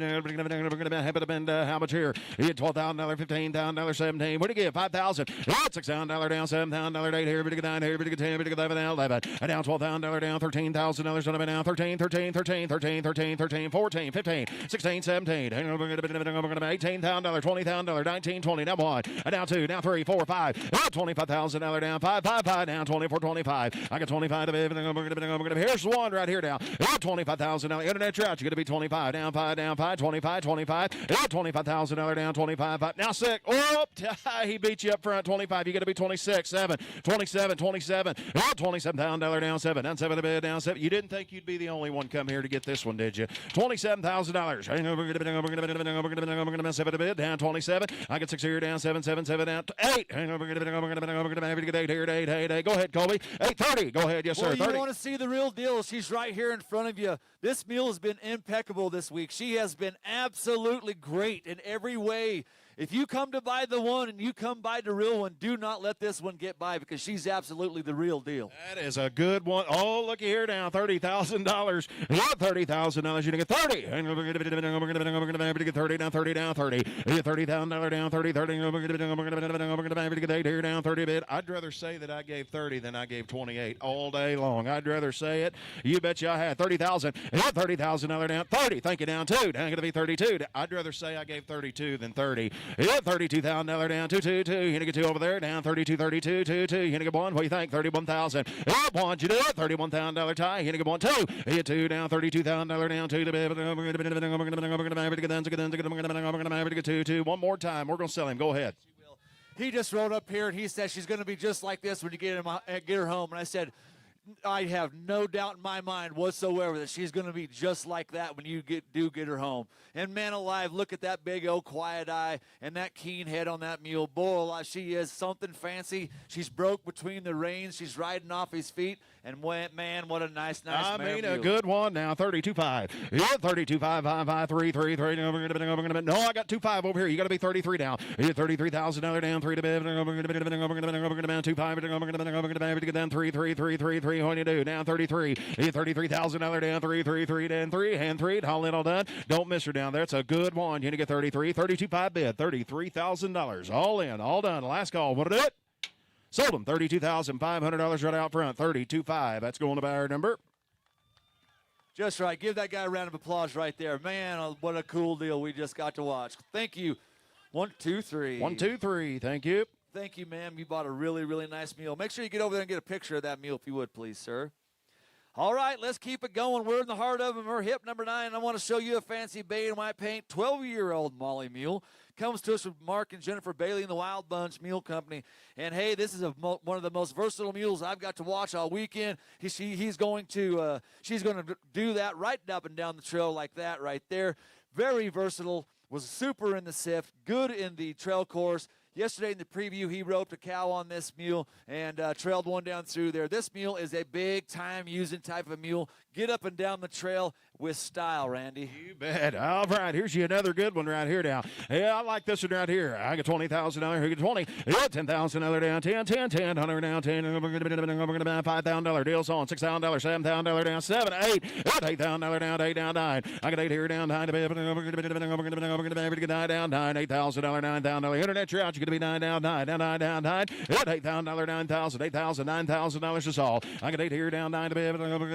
$12,000, $15,000, $15,000, $17. What do you get? $5,000. $6,000 down, $7,000 8 here, big 9 here, big 10, big 11 down, 11. Down $12,000 down, $13,000 down, 13, 13, 13, 13, 13, 13, 14, 15, 16, 17, $18,000, $20,000, 19, 20, down 1, down 2, down 3, 4, 5, $25,000 down, 5, 5, 5, down, 24, 25. I got 25 to be, here's the one right here down, $25,000, internet trout, you're going to be 25, down 5, 25, 25, $25,000 down, 25, 5, now 6, oh, he beat you up front, 25, you got to be 26, 7, 27, 27, $27,000 down, 7, down 7 to bid, down 7, you didn't think you'd be the only one come here to get this one, did you? $27,000, we're going to 7 to bid, down 27, I got 6 here, down 7, 7, 7, down 8, we're going to 8 here, 8, 8, 8, go ahead, Colby, 830, go ahead, yes sir, Well, 30. you want to see the real deal. She's right here in front of you. This mule has been impeccable this week. She has been absolutely great in every way. If you come to buy the one and you come buy the real one, do not let this one get by because she's absolutely the real deal. That is a good one. Oh, looky here now, $30,000. Yeah, $30,000. You get 30. And we're going to get 30 down, 30 down, 30. $30,000 down, 30, 30. We're going to get 8 here down, 30 bid. I'd rather say that I gave 30 than I gave 28 all day long. I'd rather say it. You bet you I had 30,000. Yeah, $30,000 down, 30. Thank you down 2. Down going to be 32. I'd rather say I gave 32 than 30. Yeah, $32,000 down, 2, 2, 2. You're going to get 2 over there, down 32, 32, 2, 2. You're going to get 1. What do you think? 31,000. Yeah, 1, you do it. $31,000 tie. You're going to get 1, 2. You 2 down, $32,000 down, 2 to bid. We're going to get 2, 2. One more time. We're going to sell him. Go ahead. He just rode up here and he said she's going to be just like this when you get her home. And I said, I have no doubt in my mind whatsoever that she's going to be just like that when you do get her home. And man alive, look at that big old quiet eye and that keen head on that mule. Boy alive, she is something fancy. She's broke between the reins. She's riding off his feet. And man, what a nice I mean, mule. a good one now. 32.5. Yeah, 32.5, 5, 5, 3, 3, 3. No, I got 2.5 over here. You got to be 33 down. Yeah, $33,000 down, 3 to bid. We're going to down 2.5. We're going to get down 3, 3, 3, 3, 3. What do you do? Down 33. Yeah, $33,000 down, 3, 3, 3, down 3, hand 3. All in, all done. Don't miss her down there. It's a good one. You're going to get 33. 32.5 bid. $33,000. All in, all done. Last call. What did it? Sold them $32,500 right out front. 32.5. That's going to buyer number. Just right. Give that guy a round of applause right there. Man, what a cool deal we just got to watch. Thank you. 1, 2, 3. 1, 2, 3. Thank you. Thank you, ma'am. You bought a really, really nice mule. Make sure you get over there and get a picture of that mule if you would, please, sir. All right, let's keep it going. We're in the heart of them. We're hip number 9. I want to show you a fancy bay and white paint 12-year-old Molly mule. Comes to us from Mark and Jennifer Bailey and the Wild Bunch Mule Company. And, hey, this is one of the most versatile mules I've got to watch all weekend. She's going to do that right up and down the trail like that right there. Very versatile. Was super in the sift. Good in the trail course. Yesterday in the preview, he roped a cow on this mule and trailed one down through there. This mule is a big-time using type of mule. Get up and down the trail with style, Randy. You bet. All right, here's you another good one right here now. Yeah, I like this one right here. I got $20,000. Here, get 20. Yeah, $10,000 down, 10, 10, 10, $100 down, 10. We're going to buy $5,000 deals on, $6,000, $7,000 down, 7, 8, $8,000 down, 8 down, 9. I got 8 here down, 9 to be. We're going to get 9 down, 9, $8,000, $9,000. Internet trout, you going to be 9 down, 9 down, 9 down, 9. $8,000, $9,000, $8,000, $9,000 is all. I got 8 here down, 9 to be. We're going to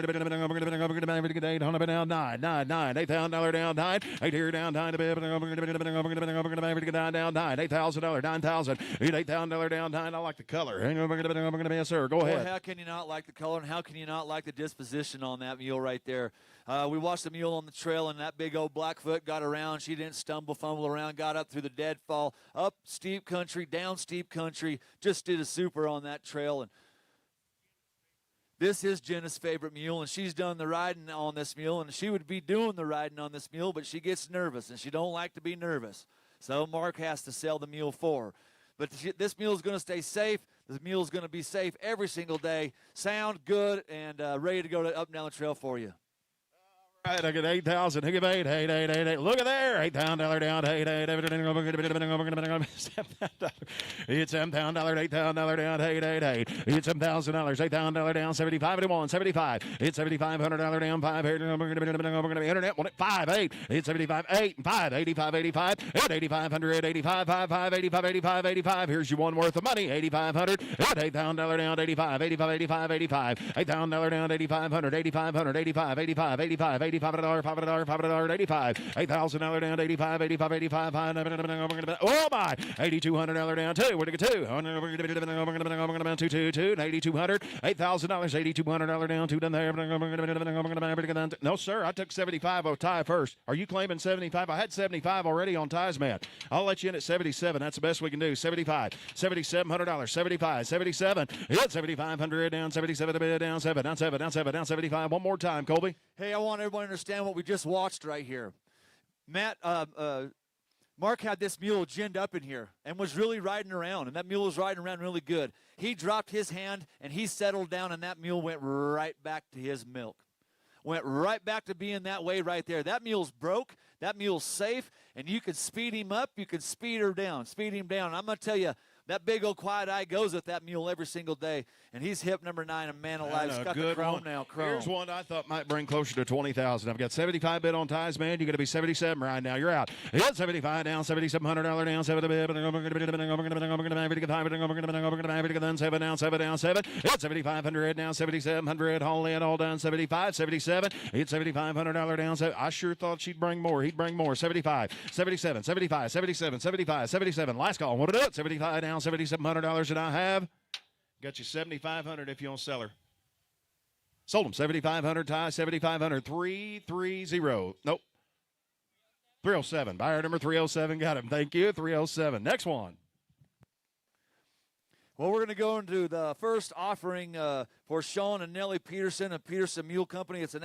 get 800 down, 9, 9, 9, $8,000 down, 9. 8 here down, 9 to be. We're going to get 9 down, 9, $8,000, 9,000. $8,000 down, 9. I like the color. We're going to be, sir. Go ahead. How can you not like the color, and how can you not like the disposition on that mule right there? We watched the mule on the trail, and that big old Blackfoot got around. She didn't stumble, fumble around, got up through the deadfall, up steep country, down steep country, just did a super on that trail. And this is Jenna's favorite mule, and she's done the riding on this mule, and she would be doing the riding on this mule, but she gets nervous, and she don't like to be nervous. So Mark has to sell the mule for her. But this mule is going to stay safe. This mule is going to be safe every single day. Sound good and ready to go up and down the trail for you. Right, I get 8,000. Who give 8? 8. Look at there. $8,000 down. 8. It's $7,000. $8,000 down. 8. It's $7,000. $8,000 down. 75. 81. 75. It's $7,500 down. 5. Internet 1 5. 8. It's 75. 8 and 5. 85. 85. At 8,500. 85. 5. 5. 85. 85. 85. Here's your one worth of money. 8,500. At $8,000 down. 85. 85. 85. 85. $8,000 down. 8,500. 8,500. 85. 85. 85. $85, $5, 85, $8,000 down, 85, 85, 85, oh my, $8,200 down, 2, where'd it go, 2, 2, $8,200, $8,000, $8,200 down, 2 done there, no sir, I took 75 on tie first, are you claiming 75? I had 75 already on ties, man, I'll let you in at 77, that's the best we can do, 75, $7,700, 75, 77, it's 7,500 down, 77 a bit, down 7, down 7, down 7, down 75, one more time, Colby. Hey, I want everyone to understand what we just watched right here. Mark had this mule ginned up in here and was really riding around, and that mule was riding around really good. He dropped his hand, and he settled down, and that mule went right back to his milk. Went right back to being that way right there. That mule's broke. That mule's safe, and you can speed him up. You can speed him down. And I'm going to tell you, that big old quiet eye goes with that mule every single day, and he's hip number 9, and man alive, he's got the chrome now. Here's one I thought might bring closer to 20,000. I've got 75 bid on ties, man. You're going to be 77 right now. You're out. It's 75 down, $7,700 down, 7 bid. 7 down, 7 down, 7. It's 7,500 down, 7,700 all in, all done. 75, 77. It's $7,500 down. I sure thought she'd bring more. He'd bring more. 75, 77, 75, 77, 75, 77. Last call. What it up? 75 down. $7,700 that I have. Got you $7,500 if you don't sell her. Sold them. 7,500 tie, 7,500. 330. Nope. 307. Buyer number 307. Got him. Thank you. 307. Next one. Well, we're going to go into the first offering for Sean and Nellie Peterson of Peterson Mule Company. It's an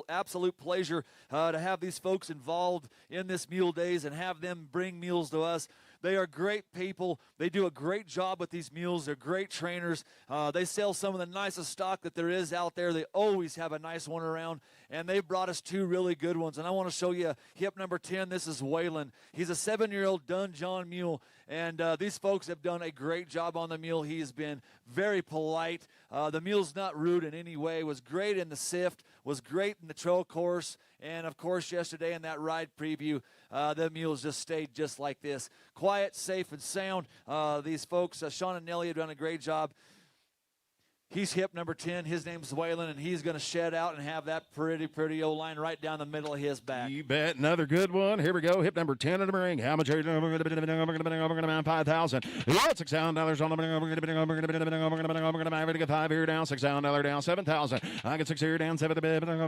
absolute pleasure to have these folks involved in this Mule Days and have them bring mules to us. They are great people. They do a great job with these mules. They're great trainers. They sell some of the nicest stock that there is out there. They always have a nice one around, and they brought us 2 really good ones. And I want to show you hip number 10. This is Waylon. He's a 7-year-old Dun John mule, and these folks have done a great job on the mule. He has been very polite. The mule's not rude in any way. Was great in the sift. Was great in the trail course. And, of course, yesterday in that ride preview, the mules just stayed just like this. Quiet, safe, and sound. These folks, Sean and Nellie, have done a great job. He's hip number 10. His name's Waylon, and he's going to shed out and have that pretty old line right down the middle of his back. You bet. Another good one. Here we go. Hip number 10 in the ring. How much are you going to be? 5,000. It's $6,000 on the going to get 5 here down. $6,000 down. 7,000. I get 6 here down. 7 to bid. 7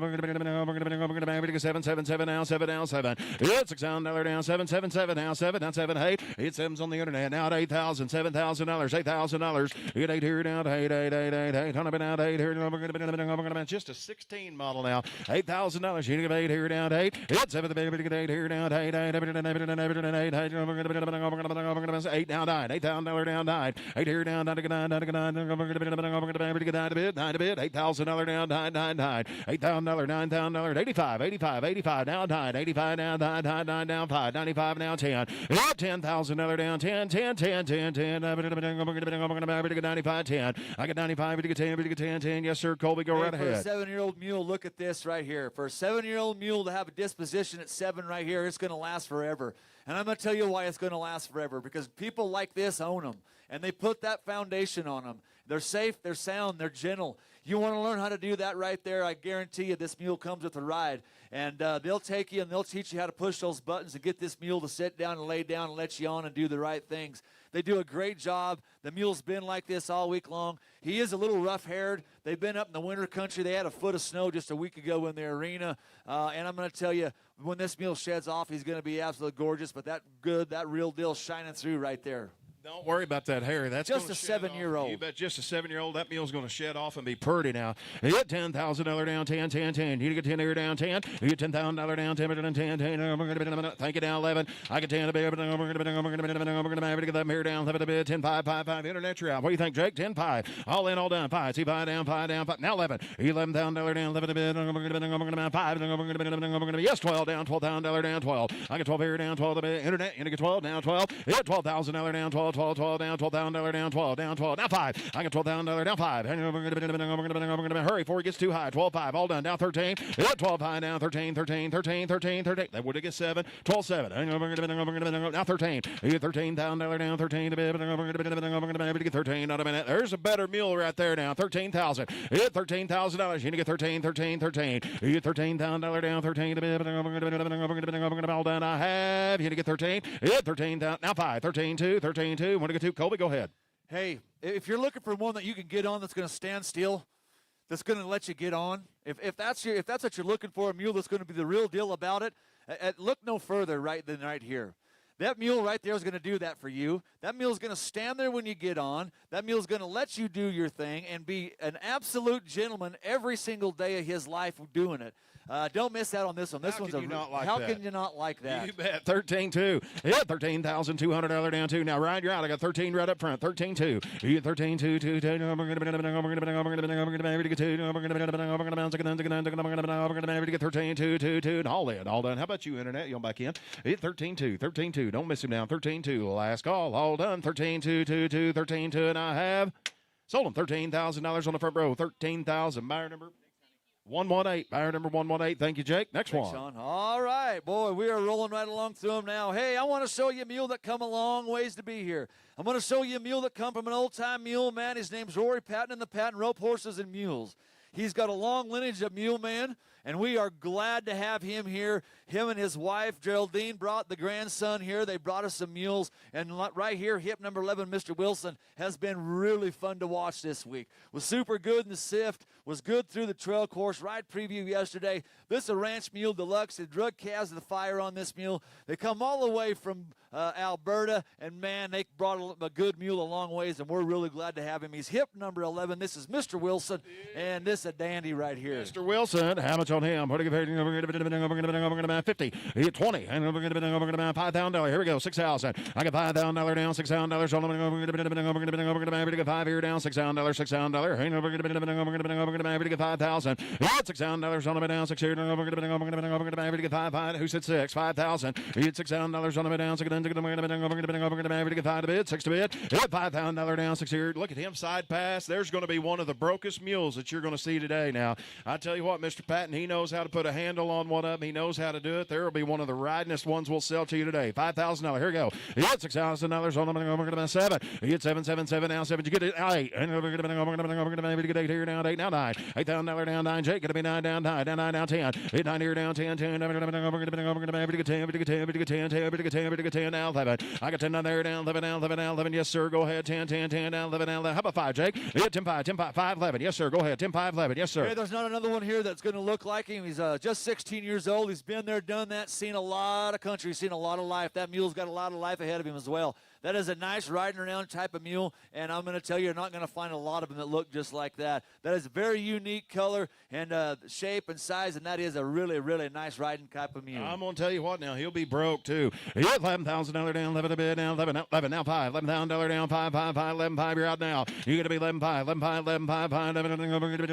down. 7 down. 7. It's $6,000 down. 7 down. 7 down. 7 8. It's 7's on the internet now at 8,000. $7,000. $8,000. Get 8 here down. 8. Just a 16 model now. $8,000. You give 8 here down to 8. It's 7 to 8 here down to 8. 8 down 9. $8,000 down 9. 8 here down 9 to 9. 9 to bid. 9 to bid. $8,000 down 9 9 9. $8,000 $9,000 85 85 85 down 9. 85 down 9 9 9 down 5. 95 down 10. $10,000 down 10 10 10 10 10. 95 10. I get 95. 10. Yes, sir. Colby, go right ahead. For a 7-year-old mule, look at this right here. For a 7-year-old mule to have a disposition at 7 right here, it's going to last forever. And I'm going to tell you why it's going to last forever. Because people like this own them. And they put that foundation on them. They're safe, they're sound, they're gentle. You want to learn how to do that right there, I guarantee you this mule comes with a ride. And they'll take you and they'll teach you how to push those buttons and get this mule to sit down and lay down and let you on and do the right things. They do a great job. The mule's been like this all week long. He is a little rough-haired. They've been up in the winter country. They had a foot of snow just a week ago in the arena. And I'm going to tell you, when this mule sheds off, he's going to be absolutely gorgeous. But that real deal shining through right there. Don't worry about that hair. That's Just gonna a shed off. 7-year-old. You bet, just a 7-year-old. That mule's going to shed off and be pretty now. You get $10,000 down, 10, 10, 10. You get 10 here down, 10. You get $10,000 down, 10, 10, 10. Thank you down, 11. I get 10 a bit. We're going to get them here down, 11 a bit. 10, 5, 5, 5. Internet, you're out. What do you think, Jake? 10, 5. All in, all down. 5. See, 5 down, 5 down, 5. Now 11. $11,000 down, 11 a bit. We're going to 5. Yes, 12 down, $12,000 down, 12. I get 12 here down, 12 a bit. Internet, you get 12 down, 12. You get $12,000 down, 12, 12, 12 down, 12. $12,000 down, 12, down, 12, now 5. I got $12,000 down, 5. We're going to hurry before it gets too high. 12, 5, all done, down 13. 12, 5, down 13, 13, 13, 13, 13. That would have get 7, 12, 7. Now 13. You get $13,000 down, 13. We're going to get 13 out of a minute. There's a better mule right there now, 13,000. You get $13,000. You get 13, 13, 13. You get $13,000 down, 13. All done. I have. You get 13. You get 13,000. Now 5, 13, 2, 13, 2. Want to get 2? Colby, go ahead. Hey, if you're looking for one that you can get on that's going to stand still, that's going to let you get on, if that's what you're looking for, a mule that's going to be the real deal about it, look no further than right here. That mule right there is going to do that for you. That mule is going to stand there when you get on. That mule is going to let you do your thing and be an absolute gentleman every single day of his life doing it. Don't miss out on this one. This How one's can you not like how that? can you not like that? You bet. 13-2. Yeah, $13,200 down 2. Now, Ryan, you're out. I got 13 right up front. 13-2. You get 13-2, 2, 2. We're going to get 2. We're going to get 13-2, 2, 2. And all in. All done. How about you, Internet? You'll back in. Hit 13-2. 13-2. Don't miss him down. 13-2. Last call. All done. 13-2, 2, 2. 13-2. And I have sold him $13,000 on the front row. 13,000. Buyer number 118. Buyer number 118. Thank you, Jake. Next Thanks, one. Sean. All right, boy, we are rolling right along through them now. Hey, I want to show you a mule that come a long ways to be here. I'm going to show you a mule that come from an old-time mule man. His name's Rory Patton and the Patton Rope Horses and Mules. He's got a long lineage of mule man, and we are glad to have him here. Him and his wife, Geraldine, brought the grandson here. They brought us some mules. And right here, hip number 11, Mr. Wilson, has been really fun to watch this week. Was super good in the sift, was good through the trail course, ride preview yesterday. This is a Ranch Mule Deluxe. They drug calves to the fire on this mule. They come all the way from Alberta, and, man, they brought a good mule a long ways, and we're really glad to have him. He's hip number 11. This is Mr. Wilson, and this is a dandy right here. Mr. Wilson, how much on him? What are you going to 50. He hit 20. And we're going to $5,000. Here we go. 6,000. I got $5,000 down. $6,000. We're going to get 5 here down. $6,000. $6,000. Hey, we're going to get 5,000. $6,000 on the way down. 6 here. We're going to get 5. Who said 6? 5,000. He hit $6,000 on the way down. We're going to get 5 to bid. 6 to bid. He hit $5,000 down. 6 here. Look at him side pass. There's going to be one of the brokest mules that you're going to see today. Now, I tell you what, Mr. Patton, he knows how to put a handle on one of them. He knows how to do it. There will be one of the ridingest ones we'll sell to you today. $5,000. Here we go. He had $6,000 on them. We're going to 7. He had 7, 7, 7. Now 7. You get it. 8. And we're going to get 8 here down. 8 now 9. $8,000 down 9. Jake going to be 9 down 9. Down 9 down 10. 8 9 here down 10. 10. We're going to get 10. 10 now 11. I got 10 down there down 11 down 11 down 11. Yes sir. Go ahead. 10 10 10 down 11 down 11. How about 5, Jake? Yeah, 10 5 10 5 5 11. Yes sir. Go ahead. 10 5 11. Yes sir. Hey, there's not another one here that's going to look like him. He's just 16 years old. He's been there, done that, seen a lot of country, seen a lot of life. That mule's got a lot of life ahead of him as well. That is a nice riding around type of mule, and I'm going to tell you, you're not going to find a lot of them that look just like that. That is a very unique color and shape and size, and that is a really, really nice riding type of mule. I'm going to tell you what now, he'll be broke too. He had $11,000 down, 11 a bit down, 11 now 5, $11,000 down, 5, 5, 5, 11, 5, you're out now. You're going to be 11, 5, 11, 5, 11, 5, 5, 11, we're going to get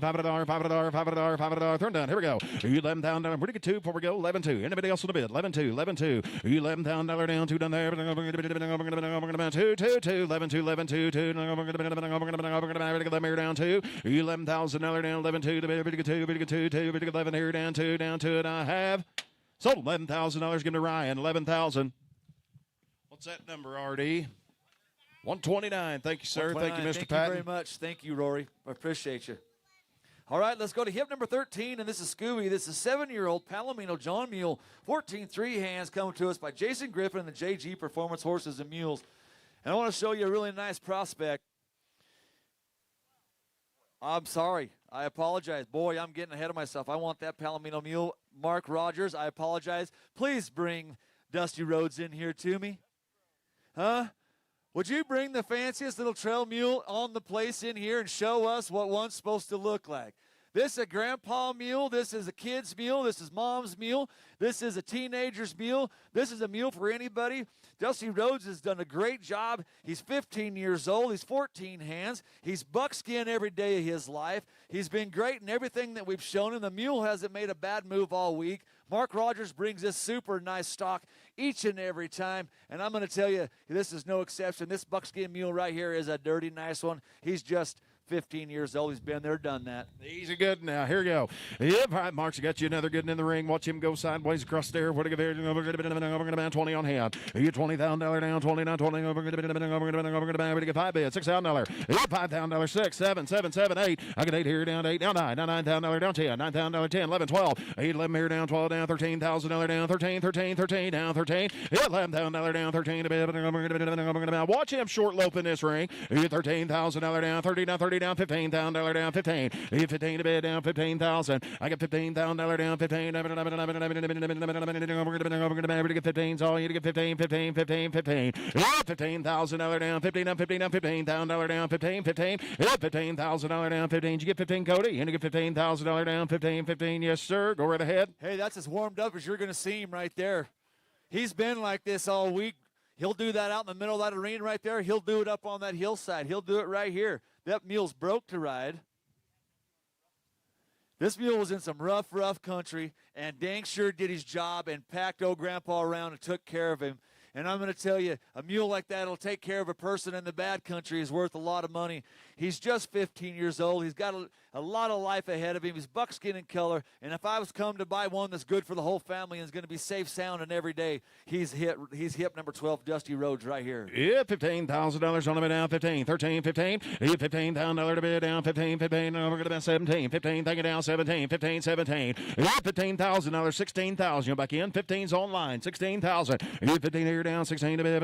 $5, $5, turn down, here we go. $11,000, where do you get 2 before we go? 11, 2. Anybody else on the bid? 11, 2, 11, 2. $11,000 down, 2 down there. 2, 2, 2, 11, 2, 11, 2, 2. We're going to get them here down 2. $11,000 down, 11, 2. To bid, 2, 2, 11 here down 2, down 2. And I have sold $11,000. Give me Ryan, 11,000. What's that number, RD? 129. Thank you, sir. Thank you, Mr. Thank Patton. you very much. Thank you, Rory. I appreciate you. All right, let's go to hip number 13, and this is Scooby. This is 7-year-old Palomino John Mule, 14-3 hands, coming to us by Jason Griffin and the JG Performance Horses and Mules. And I want to show you a really nice prospect. I'm sorry. I apologize. Boy, I'm getting ahead of myself. I want that Palomino Mule. Mark Rogers, I apologize. Please bring Dusty Rhodes in here to me. Huh? Would you bring the fanciest little trail mule on the place in here and show us what one's supposed to look like? This is a grandpa mule. This is a kid's mule. This is mom's mule. This is a teenager's mule. This is a mule for anybody. Dusty Rhodes has done a great job. He's 15 years old. He's 14 hands. He's buckskin every day of his life. He's been great in everything that we've shown him. The mule hasn't made a bad move all week. Mark Rogers brings this super nice stock each and every time, and I'm going to tell you, this is no exception. This buckskin mule right here is a dirty nice one. He's just 15 years old. He's been there, done that. He's a good now. Here we go. Yep, all right, Mark's got you another good one in the ring. Watch him go sideways across there. We're going to be 20 on hand. You get $20,000 down, 29, 20. We're going to get 5 bids, $6,000. $5,000, 6, 7, 7, 7, 8. I get 8 here down, 8 down, 9, $9,000 down, 10, $9,000 10, 11, 12, 8, 11 here down, 12 down, $13,000 down, 13, 13, 13 down, 13, $11,000 down, 13 a bit. Watch him short lope in this ring. You get $13,000 down, 30 down, 30 down, $15,000 down, 15. You get 15 a bit down, 15,000. I get $15,000 down, 15. We're going to get 15. So you get 15, 15, 15, 15. $15,000 down, 15 down, 15 down, $15,000 down, 15, 15. $15,000 down, 15. You get 15, Cody. And you get $15,000 down, 15, 15. Yes, sir. Go right ahead. Hey, that's as warmed up as you're going to see him right there. He's been like this all week. He'll do that out in the middle of that arena right there. He'll do it up on that hillside. He'll do it right here. That mule's broke to ride. This mule was in some rough country, and dang sure did his job and packed old grandpa around and took care of him. And I'm going to tell you, a mule like that will take care of a person in the bad country is worth a lot of money. He's just 15 years old. He's got a lot of life ahead of him. He's buckskin in color. And if I was come to buy one that's good for the whole family and is going to be safe, sound, and every day, he's hip number 12, Dusty Rhodes right here. Yeah, $15,000 on the bid down, 15, 13, 15. You get $15,000 to bid down, 15, 15. We're going to be 17, 15. Take it down, 17, 15, 17. You get $15,000, 16,000. You're back in. 15's online, 16,000. You get 15 here down, 16 to bid.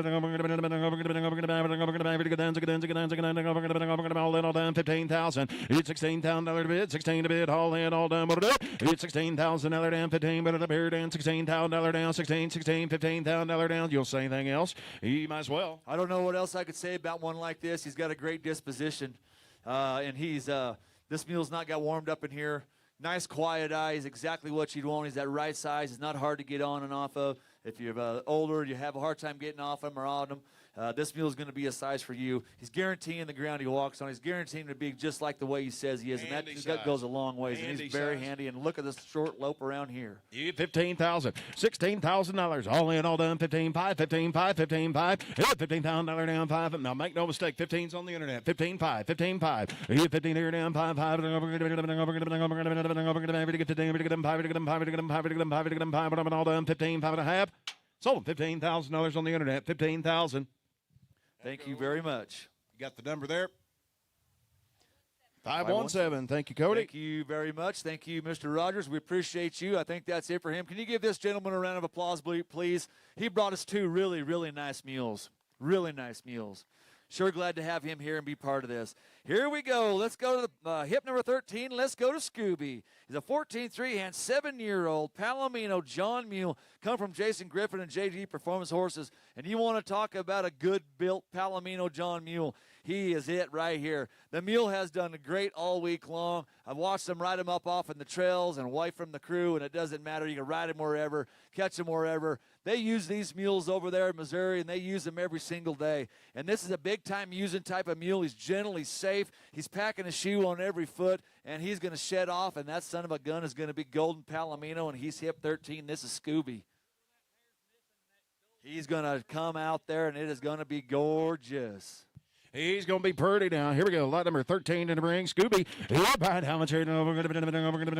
All in, all done, 15,000. You get $16,000 to bid, 16 to bid, all in, all done. What it up? You get $16,000 down, 15, but up here down, $16,000 down, 16, 16, $15,000 down. You'll say anything else? You might as well. I don't know what else I could say about one like this. He's got a great disposition, and this mule's not got warmed up in here. Nice, quiet eye. He's exactly what you'd want. He's that right size. He's not hard to get on and off of. If you're older, you have a hard time getting off him or on him. This mule is going to be a size for you. He's guaranteeing the ground he walks on. He's guaranteeing to be just like the way he says he is, and that goes a long ways. And he's very handy. And look at this short lope around here. You get $15,000, $16,000, all in, all done. 15, 5, 15, 5, 15, 5. $15,000 down, 5. Now make no mistake, 15's on the internet. 15, 5, 15, 5. You get 15 here down, 5, 5. We're going to get 15, all done. 15, 5 and a half. Sold $15,000 on the internet. 15,000. Thank you very much. You got the number there? 517. Thank you, Cody. Thank you very much. Thank you, Mr. Rogers. We appreciate you. I think that's it for him. Can you give this gentleman a round of applause, please? He brought us 2 really, really nice mules. Really nice mules. Sure glad to have him here and be part of this. Here we go. Let's go to the hip number 13. Let's go to Scooby. He's a 14 3-hand, 7-year-old Palomino John Mule, come from Jason Griffin and JG Performance Horses. And you want to talk about a good-built Palomino John Mule. He is it right here. The mule has done great all week long. I've watched them ride him up off in the trails and away from the crew, and it doesn't matter. You can ride him wherever, catch him wherever. They use these mules over there in Missouri, and they use them every single day. And this is a big-time using type of mule. He's generally safe. He's packing a shoe on every foot, and he's going to shed off, and that son of a gun is going to be Golden Palomino, and he's hip 13. This is Scooby. He's going to come out there, and it is going to be gorgeous. He's going to be pretty now. Here we go. Lot number 13 in the ring. Scooby. Right, how much here? We're going to be $20,000. We're going to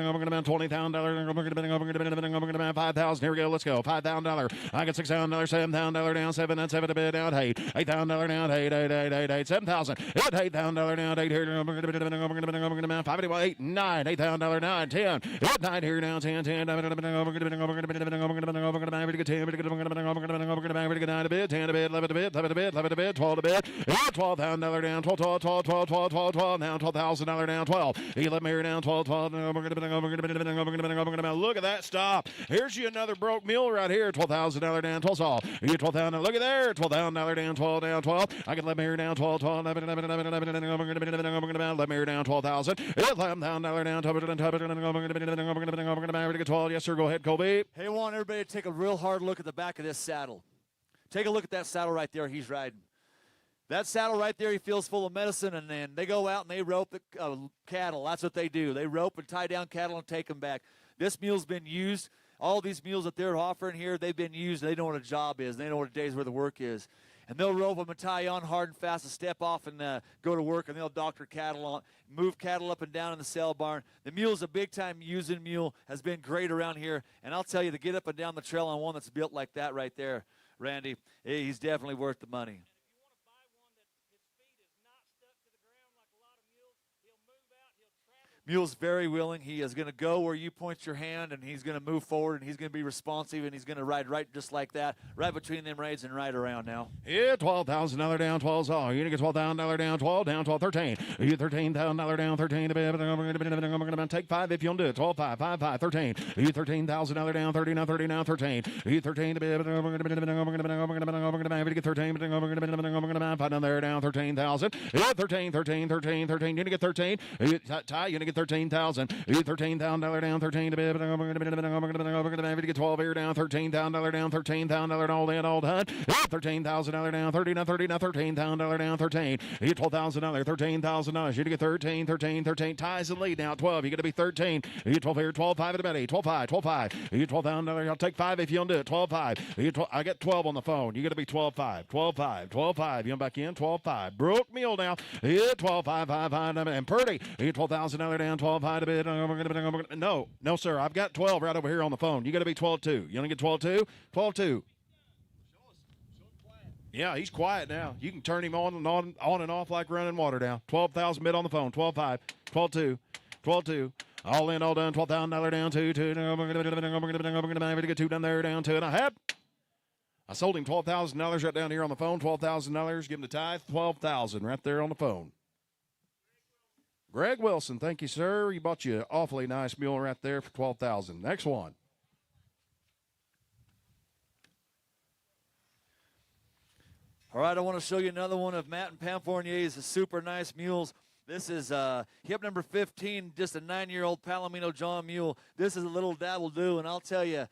be $5,000. Here we go. Let's go. $5,000. I got $6,000, $7,000 down, 7 and 7 a bit down, 8. $8,000 down, 8, 8, 8, 8, 8, 7,000. $8,000 down, 8 here. We're going to be 5, 8, 9, $8,000 down, 10. 9 here down, 10, 10. We're going to be to get 9 to bid, 10 to bid, 11 to bid, 11 to bid, 11 to bid, 12 to bid. $12,000 down, 12, 12, 12, 12, 12, 12, 12, now $12,000 down, 12. 11 here down, 12, 12. Look at that stop. Here's you another broke mule right here, $12,000 down, 12 all. You $12,000. Look at there, $12,000 down, 12 down, 12. I can 11 here down, 12, 12, 11 here down, 12,000. $11,000 down, 12. Yes, sir. Go ahead, Colby. Hey, I want everybody to take a real hard look at the back of this saddle. Take a look at that saddle right there he's riding. That saddle right there, he feels full of medicine, and then they go out and they rope the cattle. That's what they do. They rope and tie down cattle and take them back. This mule's been used. All these mules that they're offering here, they've been used. They know what a job is. They know what a day's worth of work is. And they'll rope them and tie on hard and fast and step off and go to work, and they'll doctor cattle on, move cattle up and down in the sale barn. The mule's a big-time using mule, has been great around here. And I'll tell you, to get up and down the trail on one that's built like that right there, Randy, he's definitely worth the money. Mule's very willing. He is going to go where you point your hand, and he's going to move forward, and he's going to be responsive, and he's going to ride right just like that, right between them reins and right around now. Yeah, $12,000 down, 12 all. You're going to get $12,000 down, 12 down, 12, 13. You $13,000 down, 13. I'm going to take 5 if you'll do it. 12, 5, 5, 5, 13. You $13,000 down, 30 now, 30 now, 13. You 13 to be able to get 13. Five down there down, 13,000. Yeah, 13. You're going to get 13. Ty, you're going to get 13,000. You $13,000 down, 13 to be able to get 12 here down, $13,000 down, $13,000 all in, all done. $13,000 down, 30 now, $13,000 down, 13. You $12,000, $13,000. You get 13. Ties and lead now, 12. You're going to be 13. You 12 here, 12, 5 at the belly, 12, 5. You $12,000. I'll take 5 if you don't do it. 12, 5. I got 12 on the phone. You got to be 12, 5. 12, 5. You come back in, 12, 5. Broke mule now. Yeah, 12, 5, 5, 5. And Purdy. You $12,000 down, 12, 5 to bid. No, sir. I've got 12 right over here on the phone. You got to be 12, 2. You want to get 12, 2? 12, 2. Yeah, he's quiet now. You can turn him on and off like running water down. 12,000 bid on the phone. 12, 5. 12, 2. 12, 2. All in, all done. $12,000 down, 2. I'm going to get 2 down there, down 2. And I sold him $12,000 right down here on the phone. $12,000. Give him the tithe. $12,000 right there on the phone. Greg Wilson, thank you, sir. You bought you an awfully nice mule right there for $12,000. Next one. All right, I want to show you another one of Matt and Pam Fournier's super nice mules. This is hip number 15, just a 9-year-old Palomino John mule. This is a little dabble-do, and I'll tell you,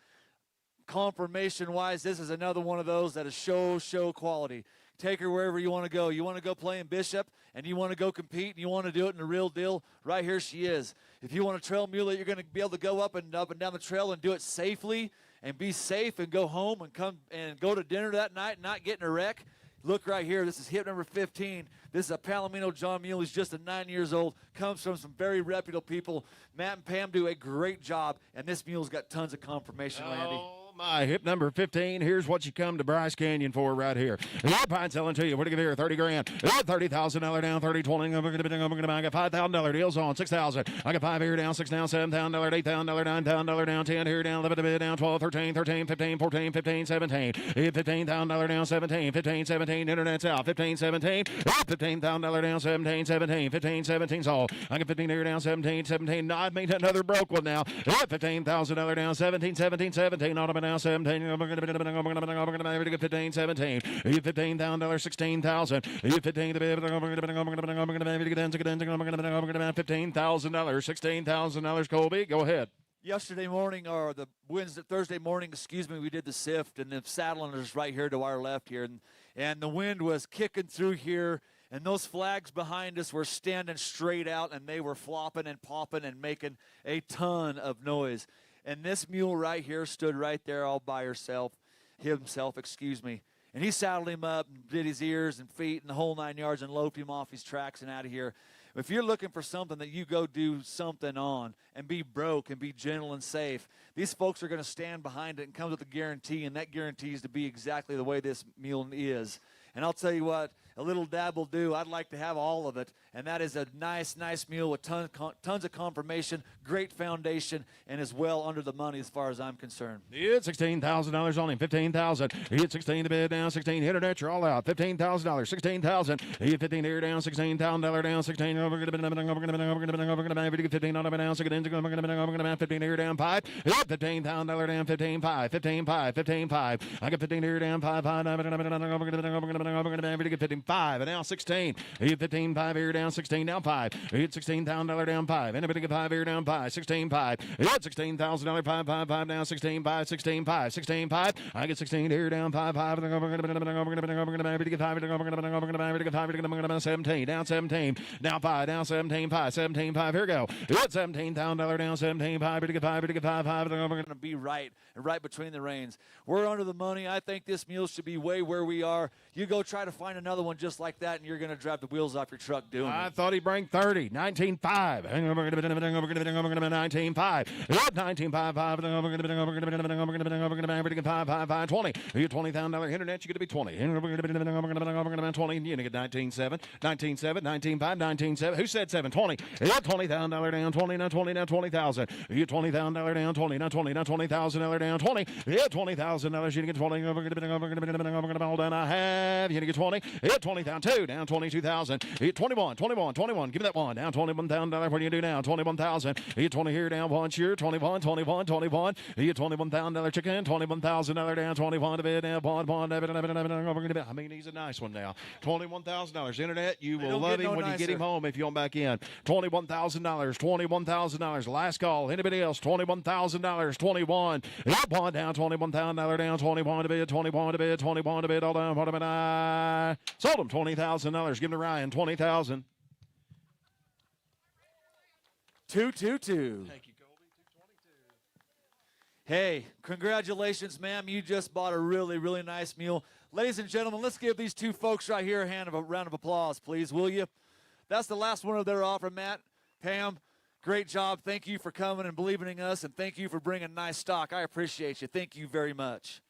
conformation-wise, this is another one of those that is show quality. Take her wherever you want to go. You want to go play in Bishop, and you want to go compete, and you want to do it in the real deal, right here she is. If you want a trail mule that you're going to be able to go up and down the trail and do it safely and be safe and go home and come and go to dinner that night and not get in a wreck, look right here. This is hip number 15. This is a Palomino John mule. He's just 9 years old. Comes from some very reputable people. Matt and Pam do a great job, and this mule's got tons of conformation, Randy. My hip number 15. Here's what you come to Bryce Canyon for right here. Your pine selling to you. What do you give here? 30 grand. $30,000 down, 30, 20. I got $5,000 deals on 6,000. I got 5 here down, 6 down, $7,000, $8,000, $9,000 down, 10 here down, 11 to bid down, 12, 13, 15, 14, 15, 17. $15,000 down, 17, 15, 17. Internet's out. 15, 17. $15,000 down, 17, 17. 15, 17's all. I got 15 here down, 17, 17. No, I made another broke one now. $15,000 down, 17, 17, 17. Automate now 17. I'm going to get 15, 17. You $15,000, 16,000. You 15 to be able to $15,000, $16,000. Colby, go ahead. Yesterday morning, or the Thursday morning, we did the sift, and the saddling is right here to our left here, and the wind was kicking through here, and those flags behind us were standing straight out, and they were flopping and popping and making a ton of noise. And this mule right here stood right there all by himself, and he saddled him up and did his ears and feet and the whole 9 yards and loped him off his tracks and out of here. If you're looking for something that you go do something on and be broke and be gentle and safe, these folks are going to stand behind it and comes with a guarantee, and that guarantees to be exactly the way this mule is. And I'll tell you what, a little dab will do. I'd like to have all of it. And that is a nice mule with tons of conformation, great foundation, and is well under the money as far as I'm concerned. He hit $16,000 on him. $15,000. He hit 16 to bid down. 16 internet. You're all out. $15,000. 16,000. He hit 15 here down. $16,000 down. 16 over. Going to be $15 down. 15 here down. 5. He hit $15,000 down. 15 5. 15 5. 15 5. I got 15 here down. 5 5. Going to get 15 5 and now 16. He hit 15 5 here down. 16 down 5. He hit $16,000 down 5. Anybody get 5 here down 5. 16 5. He hit $16,000 5 5 5 down 16 5. 16 5. 16 5. I get 16 here down 5 5. We're going to get 5. 17 down 17. Down 5 down 17 5. 17 5. Here we go. He hit $17,000 down 17 5. Get 5. Get 5 5. We're going to be right between the reins. We're under the money. I think this mule should be way where we are. You go try to find another one just like that, and you're going to drive the wheels off your truck doing it. I thought he'd bring 30. 19 5. We're going to be 19 5. 19 5 5. We're going to be 5 5 5 20. You get $20,000 internet. You get to be 20. We're going to be 20. You're going to get 19 7. 19 7. 19 5. 19 7. Who said 7? 20. You get $20,000 down 20. Now 20. Now 20,000. You get $20,000 down 20. Now 20. Now $20,000 down 20. You get $20,000. You get 20. We're going to be all down. I have. You're going to get 20. You get 20,000. Down 22,000. You get 21. 21. 21. Give me that one. Down $21,000. What do you do now? 21,000. You get 20 here down once. You're 21. 21. 21. You get $21,000 chicken. $21,000 down. 21 to bid down. I mean, he's a nice one now. $21,000. Internet, you will love him when you get him home if you want back in. $21,000. $21,000. Last call. Anybody else? $21,000. 21. Yep, one down. $21,000 down. 21 to bid. 21 to bid. 21 to bid. All down. What am I? Sold him $20,000. Give him to Ryan. 20,000. 222. Thank you, Goldie. 222. Hey, congratulations, ma'am. You just bought a really nice mule. Ladies and gentlemen, let's give these two folks right here a round of applause, please, will you? That's the last one of their offer, Matt. Pam, great job. Thank you for coming and believing in us, and thank you for bringing nice stock. I appreciate you. Thank you very much.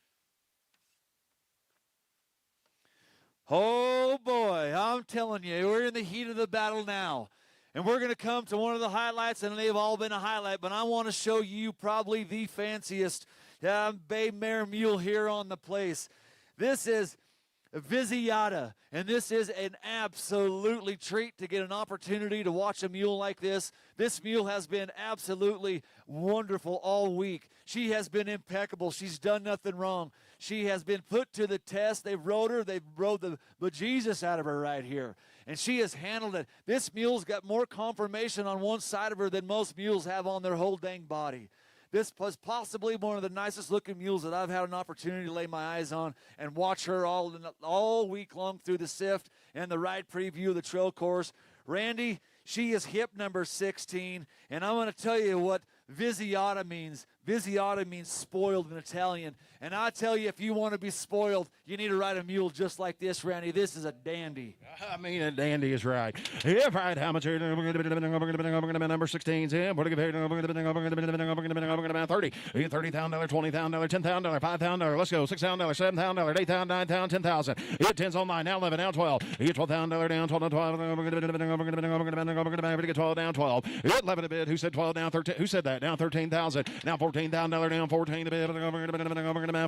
Oh, boy, I'm telling you, we're in the heat of the battle now. And we're going to come to one of the highlights, and they've all been a highlight, but I want to show you probably the fanciest bay mare mule here on the place. This is Viziata, and this is an absolutely treat to get an opportunity to watch a mule like this. This mule has been absolutely wonderful all week. She has been impeccable. She's done nothing wrong. She has been put to the test. They've rode her. They've rode the bejesus out of her right here, and she has handled it. This mule's got more conformation on one side of her than most mules have on their whole dang body. This was possibly one of the nicest looking mules that I've had an opportunity to lay my eyes on and watch her all week long through the sift and the ride preview of the trail course. Randy, she is hip number 16, and I'm going to tell you what Viziata means. Viziata means spoiled in Italian. And I tell you, if you want to be spoiled, you need to ride a mule just like this, Randy. This is a dandy. I mean, a dandy is right. Yeah, right. How much are we're going to be number 16s in? We're going to be 30. You get $30,000, $20,000, $10,000, $5,000. Let's go. $6,000, $7,000, $8,000, $9,000, $10,000. You get 10s online. Now 11, now 12. You get $12,000 down, 12, 12. We're going to get 12 down, 12. You get 11 a bid. Who said 12 down? 13. Who said that? Down 13,000. Now $14,000 down, 14 a bid. We're going to be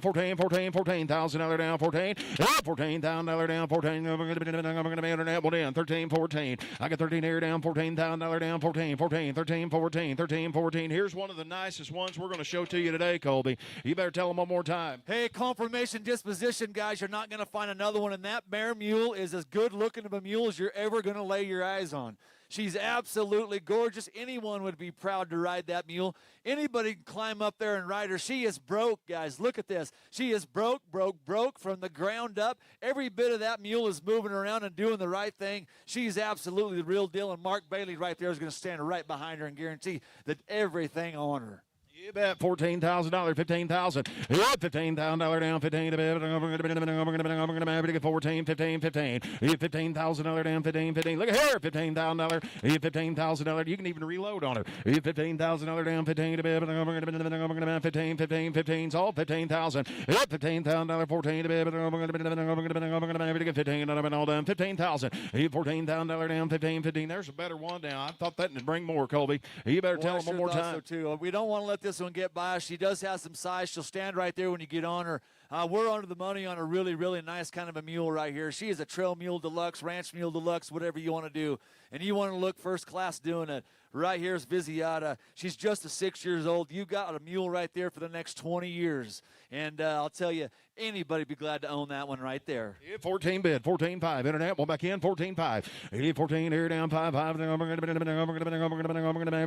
14,000 down, 14. $14,000 down, 14. We're going to be internet. Well, in 13, 14. I got 13 here down, $14,000 down, 14, 14, 13, 14, 13, 14. Here's one of the nicest ones we're going to show to you today, Colby. You better tell them one more time. Hey, conformation disposition, guys. You're not going to find another one, and that mare mule is as good looking of a mule as you're ever going to lay your eyes on. She's absolutely gorgeous. Anyone would be proud to ride that mule. Anybody can climb up there and ride her. She is broke, guys. Look at this. She is broke from the ground up. Every bit of that mule is moving around and doing the right thing. She's absolutely the real deal, and Mark Bailey right there is going to stand right behind her and guarantee that everything on her. You bet. $14,000, $15,000. Yeah, $15,000 down, 15 to bid. I'm going to get 14, 15, 15. $15,000 down, 15, 15. Look at here, $15,000. $15,000. You can even reload on it. $15,000 down, 15 to bid. I'm going to 15, 15, 15. It's all 15,000. Yeah, $15,000, 14 to bid. I'm going to get 15. All done. 15,000. $14,000 down, 15, 15. There's a better one now. I thought that would bring more, Colby. You better tell them one more time. So too. We don't want to let this one get by. She does have some size. She'll stand right there when you get on her. We're under the money on a really, really nice kind of a mule right here. She is a trail mule deluxe, ranch mule deluxe, whatever you want to do. And you want to look first class doing it. Right here is Viziata. She's just 6 years old. You got a mule right there for the next 20 years. And I'll tell you, anybody be glad to own that one right there. Yeah, 14 bid, 14.5. Internet, one back in, 14.5. 14 here down, 5.5. I'm going to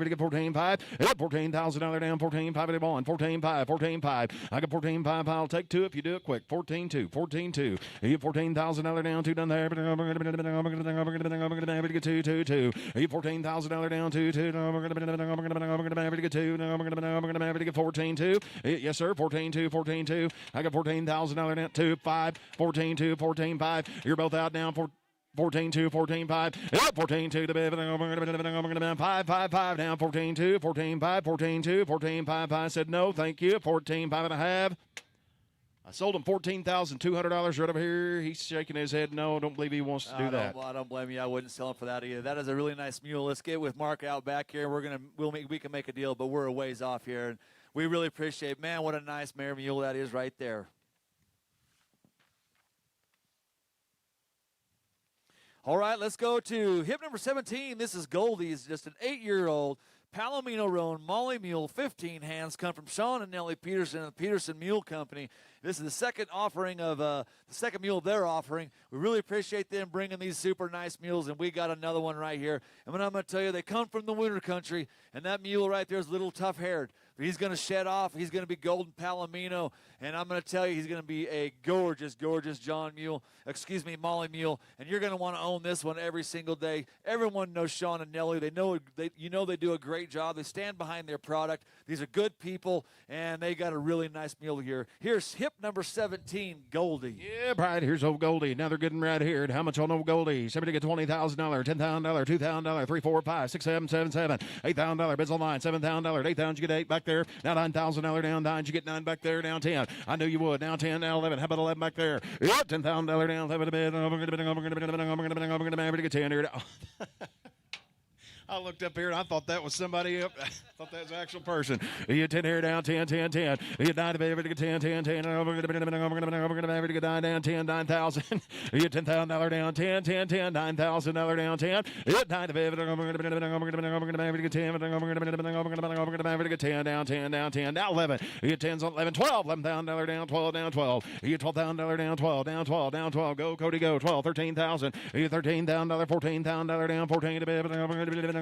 get 14.5. $14,000 down, 14.5. On 14.5, 14.5. I got 14.5. I'll take two if you do it quick. 14.2, 14.2. $14,000 down, two done there. I'm going to get 2. $14,000 down, 2. I'm going to get 2. I'm going to get 14.2. Yes, sir. 14.2, 14.2. I got $14,000 down, 2, 5, 14.2, 14.5. You're both out now. 14.2, 14.5. 14.2 to bid. I'm going to 5, 5, 5 down. 14.2, 14.5, 14.2, 14.5. I said no, thank you. 14.5 I sold him $14,200 right over here. He's shaking his head. No, I don't believe he wants to do that. I don't blame you. I wouldn't sell him for that either. That is a really nice mule. Let's get with Mark out back here. We can make a deal, but we're a ways off here. And we really appreciate, man, what a nice mare mule that is right there. All right, let's go to hip number 17. This is Goldie. He's just an 8-year-old Palomino roan Molly mule, 15 hands, come from Sean and Nellie Peterson of the Peterson Mule Company. This is the second offering of the second mule they're offering. We really appreciate them bringing these super nice mules, and we got another one right here. And what I'm going to tell you, they come from the winter country, and that mule right there is a little tough-haired. But he's going to shed off. He's going to be golden Palomino, and I'm going to tell you, he's going to be a gorgeous, gorgeous Molly mule, and you're going to want to own this one every single day. Everyone knows Sean and Nellie. They do a great job. They stand behind their product. These are good people, and they got a really nice mule here. Here's hip number 17, Goldie. Yeah, right. Here's old Goldie. Now they're getting right here. How much on old Goldie? Somebody get $20,000, $10,000, $2,000, 3, 4, 5, 6, 7, 7, 7, $8,000 bids online, $7,000, $8,000. You get 8 back there. Now $9,000 down 9. You get 9 back there. Down 10. I knew you would. Now 10. Now 11. How about 11 back there? Yep, $10,000 down 7 to bid. I'm going to get 10 here. I looked up here and I thought that was somebody up. I thought that was an actual person. You get 10 here down, 10, 10, 10. You get 9 to be get 10, 10, 10. I'm going to get 9 down, 10, 9,000. You get $10,000 down, 10, 10, 10, $9,000 down, 10. You get 9 to be I'm going to get 10. I'm going to get 10 down, 10 down, 10. Now 11. You get 10's on 11, 12. $11,000 down, 12 down, 12. You get $12,000 down, 12 down, 12 down, 12. Go, Cody, go. 12, 13,000. You get $13,000, $14,000 down, 14 to be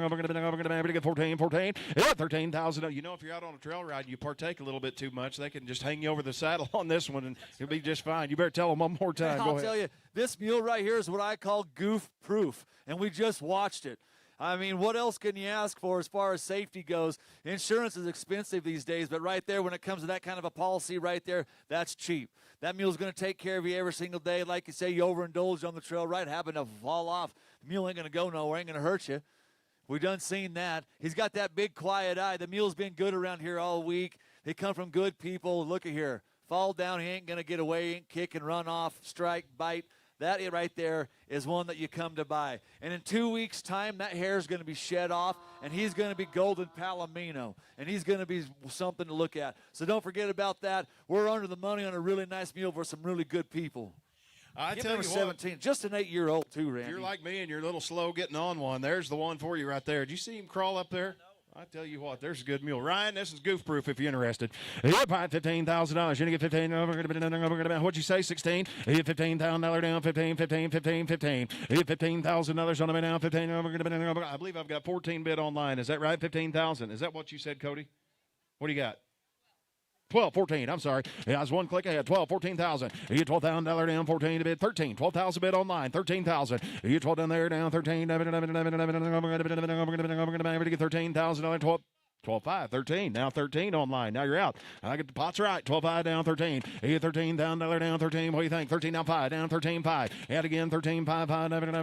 I'm going to get 14, 14. Yeah, 13,000. You know, if you're out on a trail ride and you partake a little bit too much, they can just hang you over the saddle on this one, and you'll be just fine. You better tell them one more time. I'll tell you, this mule right here is what I call goof-proof, and we just watched it. I mean, what else can you ask for as far as safety goes? Insurance is expensive these days, but right there, when it comes to that kind of a policy right there, that's cheap. That mule's going to take care of you every single day. Like you say, you overindulge on the trail ride, happen to fall off. The mule ain't going to go nowhere, ain't going to hurt you. We done seen that. He's got that big quiet eye. The mule's been good around here all week. They come from good people. Look at here. Fall down. He ain't going to get away. He ain't kick and run off, strike, bite. That right there is one that you come to buy. And in 2 weeks' time, that hair is going to be shed off, and he's going to be golden Palomino, and he's going to be something to look at. So don't forget about that. We're under the money on a really nice mule for some really good people. I tell you 17, just an 8-year-old too, Randy. If you're like me and you're a little slow getting on one, there's the one for you right there. Did you see him crawl up there? No. I tell you what, there's a good mule. Ryan, this is goof-proof if you're interested. You're buying $15,000. You're going to get 15. What'd you say, 16? You get $15,000 down, 15, 15, 15, 15. You get $15,000 on the way down, 15. I believe I've got 14 bid online. Is that right? 15,000. Is that what you said, Cody? What do you got? 12, 14, I'm sorry. Yeah, I was one click ahead. 12, 14,000. You get $12,000 down, 14 to bid. 13, 12,000 bid online. 13,000. You get 12 down there, down 13. I'm going to get $13,000. 12. 12.5, 13. Now 13 online. Now you're out. I get the pots right. 12.5 down 13. You get 13 down, down 13. What do you think? 13 down 5. Down 13 5. And again 13 5 5. I'm going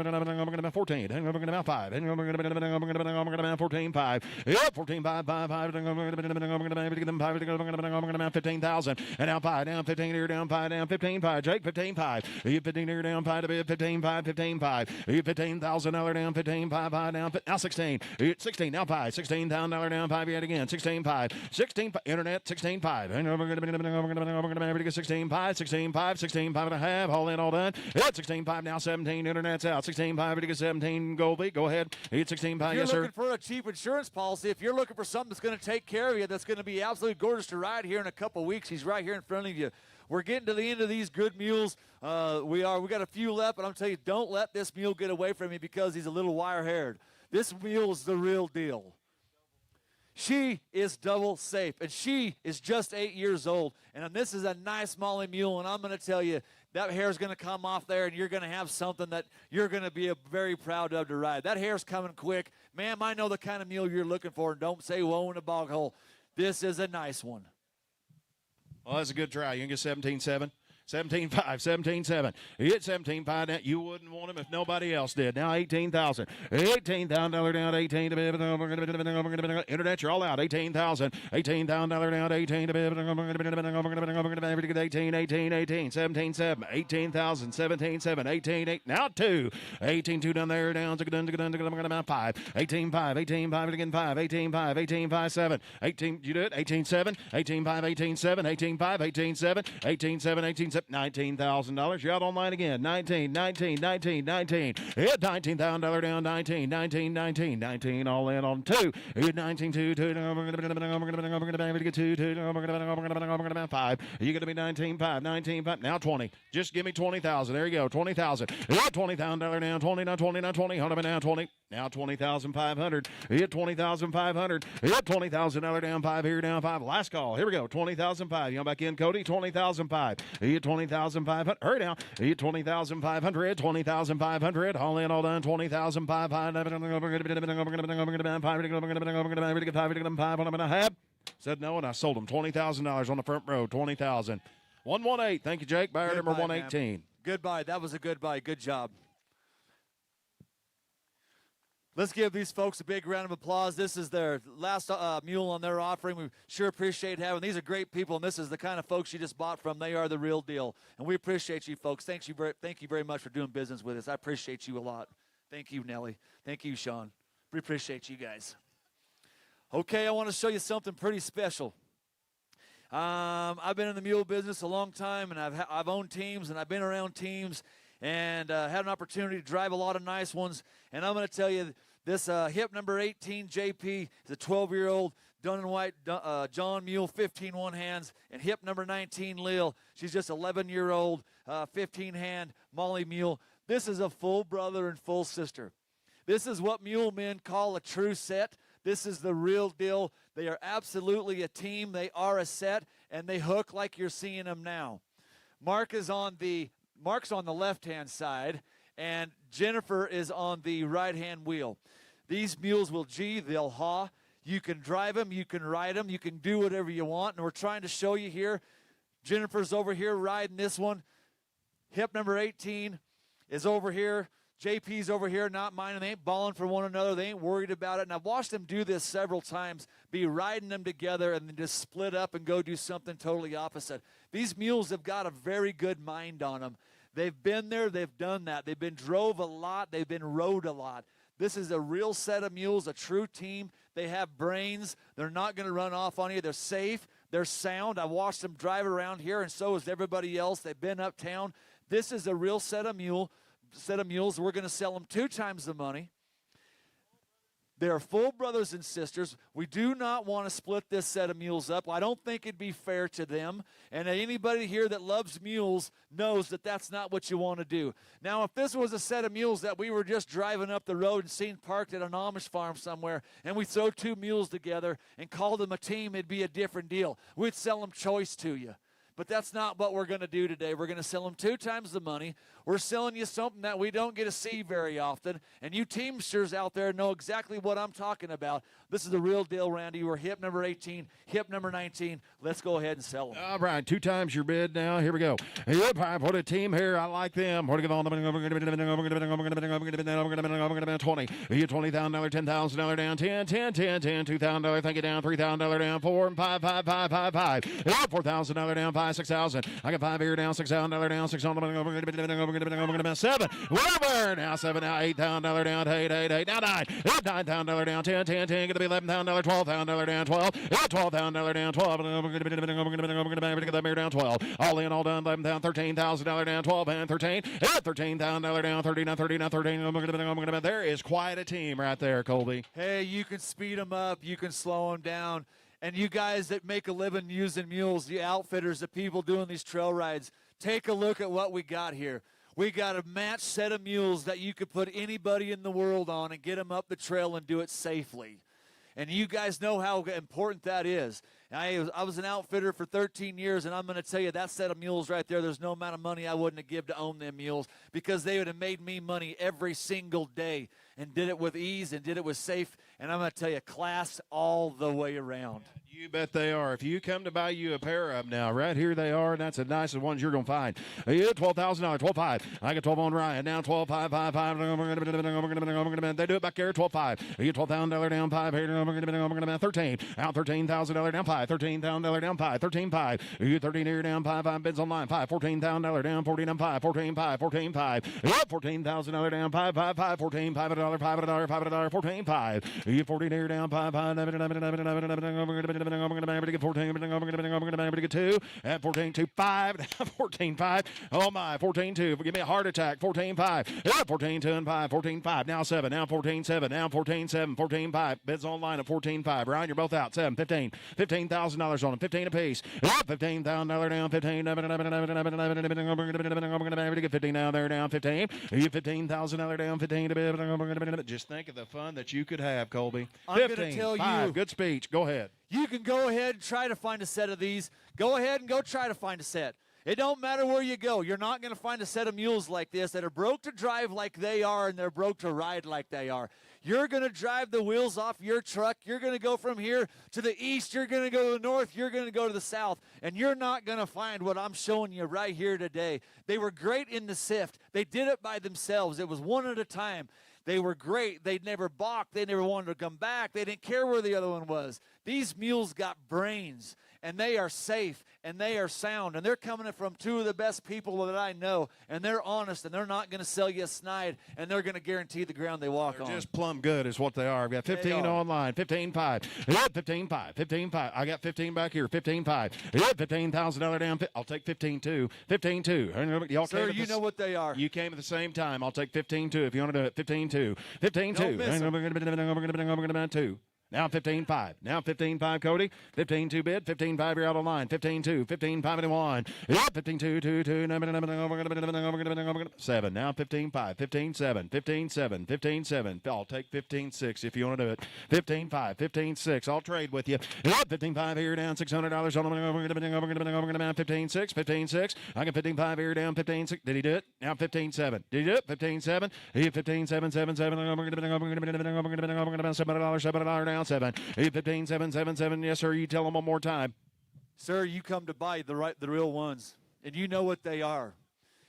to 14. I'm going to 5. I'm going to 14 5. Yep, 14 5 5 5. I'm going to 15,000. And now 5 down 15 here down 5 down 15 5. Jake 15 5. You 15 here down 5 to 15 5 15 5. You 15,000 down 15 5 5 down now 16. You 16 now 5. 16 down 5 yet again. 16 5. 16 internet 16 5. And we're going to get 16 5. 16 5. 16 5 and a half. All in all done. Hit 16 5 now 17. Internet's out. 16 5 to get 17. Goldie. Go ahead. Hit 16 5. Yes, sir. If you're looking for a cheap insurance policy, if you're looking for something that's going to take care of you, that's going to be absolutely gorgeous to ride here in a couple weeks, he's right here in front of you. We're getting to the end of these good mules. We got a few left, but I'm telling you, don't let this mule get away from you because he's a little wire-haired. This mule is the real deal. She is double safe, and she is just 8 years old. And this is a nice Molly mule, and I'm going to tell you, that hair is going to come off there, and you're going to have something that you're going to be very proud of to ride. That hair's coming quick. Ma'am, I know the kind of mule you're looking for, and don't say whoa in a bog hole. This is a nice one. Well, that's a good try. You can get 17-7. 17-5, 17-7. You hit 17-5. You wouldn't want him if nobody else did. Now 18,000. 18,000 down 18. Internet, you're all out. 18,000. 18,000 down 18. 18, 18, 18. 17-7. 18,000. 17-7. 18, 8. Now 2. 18-2 down there. Down to 5. 18-5. 18-5 again 5. 18-5. 18-5 7. 18. You do it. 18-7. 18-5. 18-7. 18-5. 18-7. 18-7. 18-7. $19,000. You're out online again. 19, 19, 19, 19. Hit $19,000 down. 19, 19, 19, 19. All in on 2. Hit 19, 2, 2. We're going to get 2, 2. We're going to 5. You're going to be 19, 5, 19, 5. Now 20. Just give me 20,000. There you go. 20,000. Hit $20,000 down. 20, now 20, now 20. Hold on, now 20. Now 20,500. Hit 20,500. Hit $20,000 down. 5 here, down 5. Last call. Here we go. 20,005. You know back in, Cody. 20,005. Hit 20,500. Hurry down. Hit 20,500. 20,500. All in, all done. 20,500. Said no, and I sold them $20,000 on the front row. 20,000. 118. Thank you, Jake. Buyer number 118. Man. Goodbye. That was a good buy. Good job. Let's give these folks a big round of applause. This is their last mule on their offering. We sure appreciate having. These are great people, and this is the kind of folks you just bought from. They are the real deal, and we appreciate you folks. Thank you very much for doing business with us. I appreciate you a lot. Thank you, Nellie. Thank you, Sean. We appreciate you guys. Okay, I want to show you something pretty special. I've been in the mule business a long time, and I've owned teams, and I've been around teams, and had an opportunity to drive a lot of nice ones. And I'm going to tell you, this hip number 18 JP is a 12-year-old dun and white John Mule, 15 one hands, and hip number 19 Lil. She's just 11-year-old 15-hand Molly Mule. This is a full brother and full sister. This is what mule men call a true set. This is the real deal. They are absolutely a team. They are a set, and they hook like you're seeing them now. Mark's on the left-hand side, and Jennifer is on the right-hand wheel. These mules will G, they'll haw. You can drive them, you can ride them, you can do whatever you want. And we're trying to show you here. Jennifer's over here riding this one. Hip number 18 is over here. JP's over here, not minding. They ain't balling for one another. They ain't worried about it. And I've watched them do this several times, be riding them together and then just split up and go do something totally opposite. These mules have got a very good mind on them. They've been there. They've done that. They've been drove a lot. They've been rode a lot. This is a real set of mules, a true team. They have brains. They're not going to run off on you. They're safe. They're sound. I watched them drive around here, and so has everybody else. They've been uptown. This is a real set of mules. We're going to sell them 2 times the money. They're full brothers and sisters. We do not want to split this set of mules up. I don't think it'd be fair to them. And anybody here that loves mules knows that that's not what you want to do. Now, if this was a set of mules that we were just driving up the road and seen parked at an Amish farm somewhere, and we throw 2 mules together and call them a team, it'd be a different deal. We'd sell them choice to you. But that's not what we're going to do today. We're going to sell them 2 times the money. We're selling you something that we don't get to see very often. And you teamsters out there know exactly what I'm talking about. This is the real deal, Randy. We're hip number 18, hip number 19. Let's go ahead and sell them. All right, 2 times your bid now. Here we go. Yep, what a team here. I like them. We're going to go on. We're going to 20. You $20,000, $10,000 down, 10, 10, 10, 10, $2,000. Thank you down, $3,000 down, 4 and 5, 5, 5, 5, 5. $4,000 down, 5, 6,000. I got 5 here down, $6,000 down, 600. 7. Whatever. Now 7. Now $8,000 down, 8, 8, 8. Now 9. $9,000 down, 10, 10, 10. Going to be $11,000, $12,000 down, 12. $12,000 down, 12. We're going to get that mirror down, 12. All in, all done. 11 down, $13,000 down, 12 and 13. $13,000 down, 13, 13, 13. There is quite a team right there, Colby. Hey, you can speed them up. You can slow them down. And you guys that make a living using mules, the outfitters, the people doing these trail rides, take a look at what we got here. We got a matched set of mules that you could put anybody in the world on and get them up the trail and do it safely. And you guys know how important that is. I was an outfitter for 13 years, and I'm going to tell you, that set of mules right there, there's no amount of money I wouldn't have given to own them mules, because they would have made me money every single day and did it with ease and did it with safe. And I'm going to tell you, class all the way around. You bet they are. If you come to buy you a pair of them now, right here they are, and that's the nicest ones you're going to find. Yeah, $12,000, 12.5. I got 12 on Ryan. Now 12.5, 5, 5. They do it back there, 12.5. You get $12,000 down, 5 here. 13. Out $13,000 down, 5. $13,000 down, 5. 13.5. You get 13 here down, 5, 5 bids online, 5. $14,000 down, 14 on 5. 14.5, 14.5. $14,000 down, 5, 5, 5. 14, $5, $5, $5, 14.5. You get 14 here down, 5, 5. I'm going to get 14. I'm going to get 2 at 14, 2, 5, 14, 5. Oh my, 14, 2. Give me a heart attack. 14, 5. 14, 2 and 5. 14, 5. Now 7. Now 14, 7. Now 14, 7. 14, 5. Bids online at 14, 5. Ryan, you're both out. 7, 15. $15,000 on them. 15 apiece. $15,000 down. 15. I'm going to get 15 now. There down. 15. You $15,000 down. 15. Just think of the fun that you could have, Colby. 15. I'm going to tell 5. you. Good speech. Go ahead. You can go ahead and try to find a set of these. Go ahead and go try to find a set. It don't matter where you go. You're not going to find a set of mules like this that are broke to drive like they are and they're broke to ride like they are. You're going to drive the wheels off your truck. You're going to go from here to the east. You're going to go to the north. You're going to go to the south. And you're not going to find what I'm showing you right here today. They were great in the sift. They did it by themselves. It was one at a time. They were great. They never balked. They never wanted to come back. They didn't care where the other one was. These mules got brains, and they are safe, and they are sound, and they're coming from 2 of the best people that I know, and they're honest, and they're not going to sell you a snide, and they're going to guarantee the ground they walk on. Just plumb good is what they are. I've got 15 online, 15.5. Yeah, 15.5, 15.5. I got 15 back here, 15.5. Yeah, $15,000 down. I'll take 15.2, 15.2. Sir, you know what they are. You came at the same time. I'll take 15.2 if you want to do it. 15.2, 15.2. Don't miss 'em. We're going to 2. Now 15.5. Now 15.5, Cody. 15.2 bid. 15.5, you're out on line. 15.2. 15.5, yeah, 15.2, 2, 2. 7. Now 15.5. 15.7. 15.7. 15.7. I'll take 15.6 if you want to do it. 15.5. 15.6. I'll trade with you. 15.5 here down. $600 on them. 15.6. 15.6. I got 15.5 here down. 15.6. Did he do it? Now 15.7. Did he do it? 15.7. He 15.7. 7. $7 down. 7. 15, 7, 7, 7. Yes, sir. You tell them one more time. Sir, you come to buy the real ones, and you know what they are.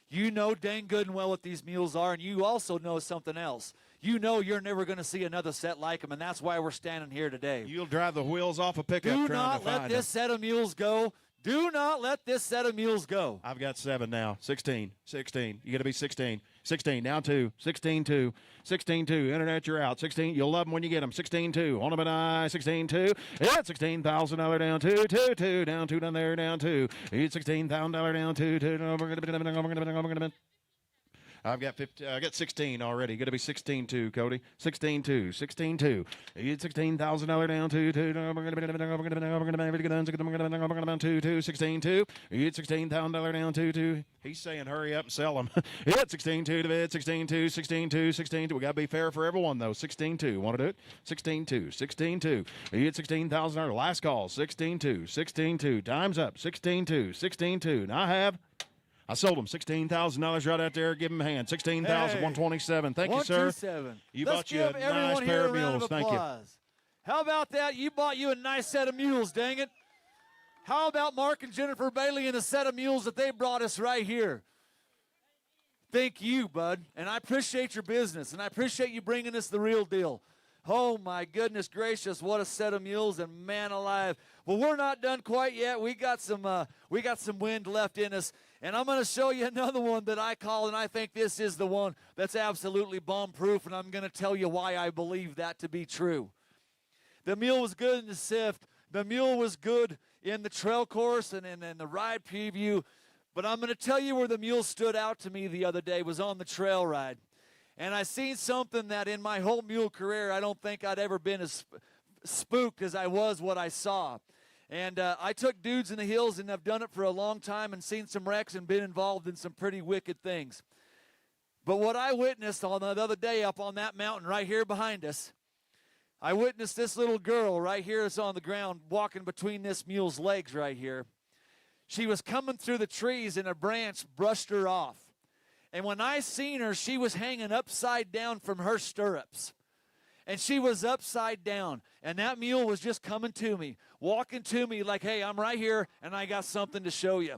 You know dang good and well what these mules are, and you also know something else. You know you're never going to see another set like them, and that's why we're standing here today. You'll drive the wheels off a pickup Do trying not to let find this set of mules go. Do not let this set of mules go. I've got 7 now. 16. 16. You got to be 16. 16. Now 2. 16, 2. 16, 2. Internet, you're out. 16. You'll love them when you get them. 16, 2. On them and I. 16, 2. Yeah, $16,000 down. 2, 2, 2. Down 2 down there. Down 2. $16,000 down. 2, 2. I've got 15, I got 16 already. Going to be 16-2, Cody. 16-2, 16-2. You get $16,000 down, 2-2. We're going to 2-2, 16-2. You get $16,000 down, 2-2. He's saying hurry up and sell them. You get 16-2 to bid, 16-2, 16-2, 16-2. We got to be fair for everyone, though. 16-2. Want to do it? 16-2, 16-2. You get $16,000. Last call, 16-2, 16-2. Time's up, 16-2, 16-2. Now I sold him $16,000 right out there. Give him a hand. 16,127. Thank you, sir. 127. You Let's bought you a give everyone nice here pair a of round mules. of Thank you. applause. How about that? You bought you a nice set of mules, dang it. How about Mark and Jennifer Bailey and the set of mules that they brought us right here? Thank you, bud. And I appreciate your business, and I appreciate you bringing us the real deal. Oh, my goodness gracious, what a set of mules, and man alive. Well, we're not done quite yet. We got some wind left in us, and I'm going to show you another one that I call, and I think this is the one that's absolutely bomb-proof, and I'm going to tell you why I believe that to be true. The mule was good in the sift. The mule was good in the trail course and in the ride preview, but I'm going to tell you where the mule stood out to me the other day was on the trail ride. And I seen something that in my whole mule career, I don't think I'd ever been as spooked as I was what I saw. And I took dudes in the hills and I've done it for a long time and seen some wrecks and been involved in some pretty wicked things. But what I witnessed on the other day up on that mountain right here behind us, I witnessed this little girl right here that's on the ground walking between this mule's legs right here. She was coming through the trees and a branch brushed her off. And when I seen her, she was hanging upside down from her stirrups. And she was upside down. And that mule was just coming to me, walking to me like, hey, I'm right here, and I got something to show you.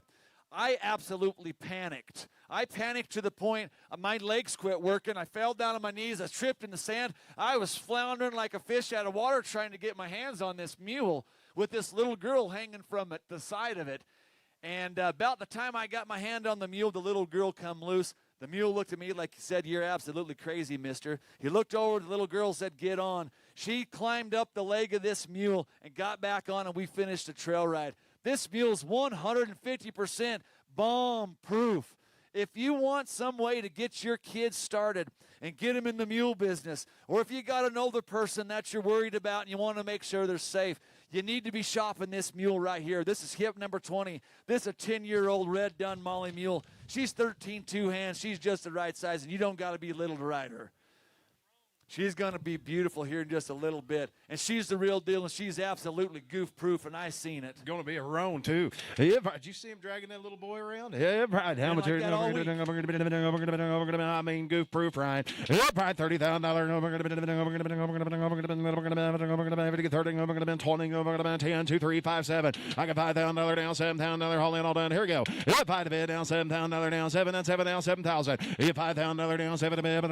I absolutely panicked. I panicked to the point my legs quit working. I fell down on my knees. I tripped in the sand. I was floundering like a fish out of water trying to get my hands on this mule with this little girl hanging from it, the side of it. And about the time I got my hand on the mule, the little girl come loose. The mule looked at me like he said, you're absolutely crazy, mister. He looked over, the little girl said, get on. She climbed up the leg of this mule and got back on, and we finished the trail ride. This mule's 150% bomb-proof. If you want some way to get your kids started and get them in the mule business, or if you got an older person that you're worried about and you want to make sure they're safe, you need to be shopping this mule right here. This is hip number 20. This is a 10-year-old red dun Molly mule. She's 13 two-hands. She's just the right size, and you don't got to be little to ride her. She's going to be beautiful here in just a little bit. And she's the real deal, and she's absolutely goof-proof, and I seen it. Going to be a roan, too. Yeah, did you see him dragging that little boy around? Yeah, right. How much? Like I mean, goof-proof, Ryan. Yeah, right. $30,000. 20. 10, 2, 3, 5, 7. I got $5,000 down, $7,000 all in, all done. Here we go. Yeah, 5 to bid down, $7,000 down, 7 and 7 down, 7,000. Yeah, $5,000 down, 7 to bid.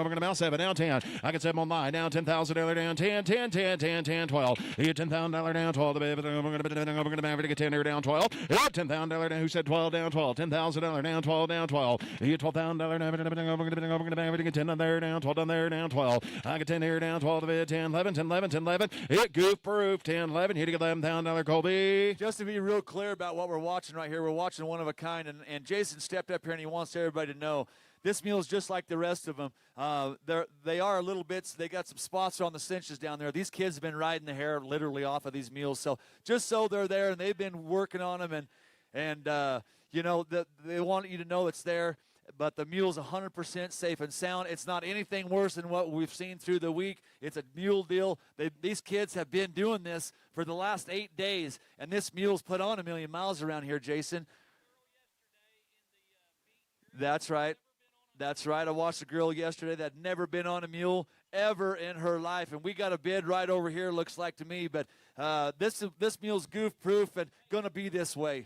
About 7 down 10. I got 7 on line down $10,000 down 10 10 10 10 10 12. You get $10,000 down 12. We're gonna get 10 down 12. $10,000 down. Who said 12 down 12? $10,000 down 12 down 12. You get $12,000 down. We're gonna get 10 down there down 12 down there down 12. I got 10 here down 12 to 10 11 10 11 10 11. Hit goof proof 10 11. You get $11,000 Colby. Just to be real clear about what we're watching right here, we're watching one of a kind, and Jason stepped up here and he wants everybody to know. This mule is just like the rest of them. They are little bits. They got some spots on the cinches down there. These kids have been riding the hair literally off of these mules. So just so they're there, and they've been working on them, and you know, they want you to know it's there. But the mule's 100% safe and sound. It's not anything worse than what we've seen through the week. It's a mule deal. These kids have been doing this for the last 8 days, and this mule's put on 1 million miles around here, Jason. That's right. That's right. I watched a girl yesterday that had never been on a mule ever in her life, and we got a bid right over here, looks like to me. But this mule's goof-proof and going to be this way.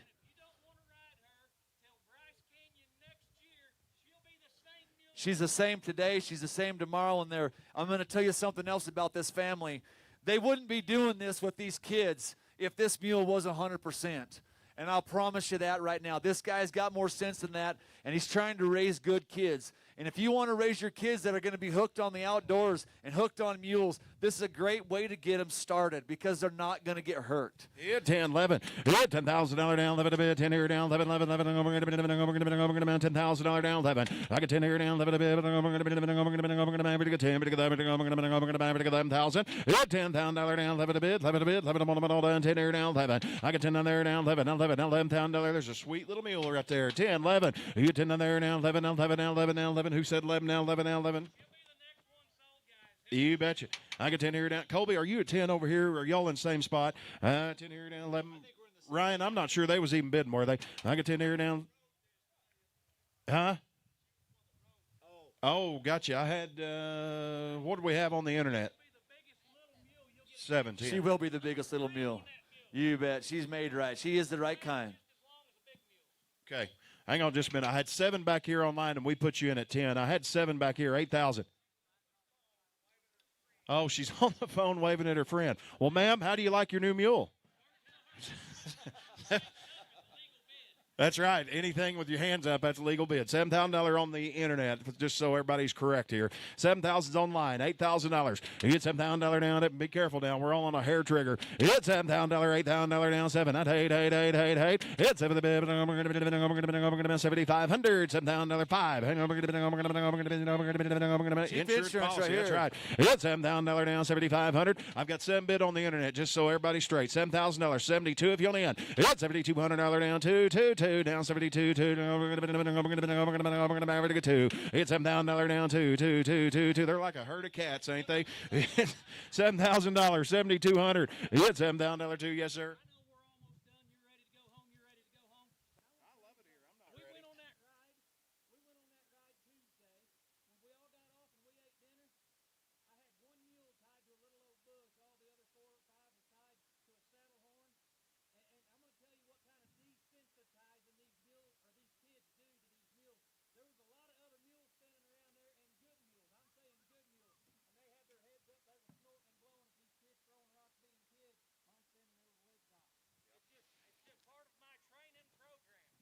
She's the same today. She's the same tomorrow. And I'm going to tell you something else about this family. They wouldn't be doing this with these kids if this mule was 100%. And I'll promise you that right now. This guy's got more sense than that, and he's trying to raise good kids. And if you want to raise your kids that are going to be hooked on the outdoors and hooked on mules, this is a great way to get them started because they're not going to get hurt. Yeah, 10, 11. Yeah, $10,000 down, 11 a bit, 10 here down, 11, 11, 11, $10,000 down, 11. I get 10 here down, 11 a bit, 10, 11,000. Yeah, $10,000 down, 11 a bit, 11 a bit, 11 all down, 10 here down, 11. I get 10 down there down, 11, 11, $11,000. There's a sweet little mule right there. 10, 11. You get 10 down there now, 11, 11, 11, 11. Who said 11 now, 11 now, 11? You betcha. I get 10 here down. Colby, are you at 10 over here? Or are y'all in the same spot? 10 here down, 11. Ryan, I'm not sure they was even bidding, were they? I get 10 here down. Huh? Oh, gotcha. I had, what do we have on the internet? 17. She will be the biggest little mule. You bet. She's made right. She is the right kind. Okay. Hang on just a minute. I had 7 back here online, and we put you in at 10. I had 7 back here, 8,000. Oh, she's on the phone waving at her friend. Well, ma'am, how do you like your new mule? That's right. Anything with your hands up, that's a legal bid. $7,000 on the internet, just so everybody's correct here. $7,000 online, $8,000. You get $7,000 down. Be careful now. We're all on a hair trigger. You get $7,000, $8,000 down, 7. That's 8. It's 7 the bid. We're going to be $7,500. $7,000, 5. Hang on. Insurance policy. Right here. That's right. You get $7,000 down, $7,500. I've got 7 bid on the internet, just so everybody's straight. $7,000, 72 if you'll in. You get $7,200 down, 2 down 72, 2. We're going to get 2. It's $7,000 down, 2. They're like a herd of cats, ain't they? $7,000, $7,200. It's $7,000 2. Yes, sir.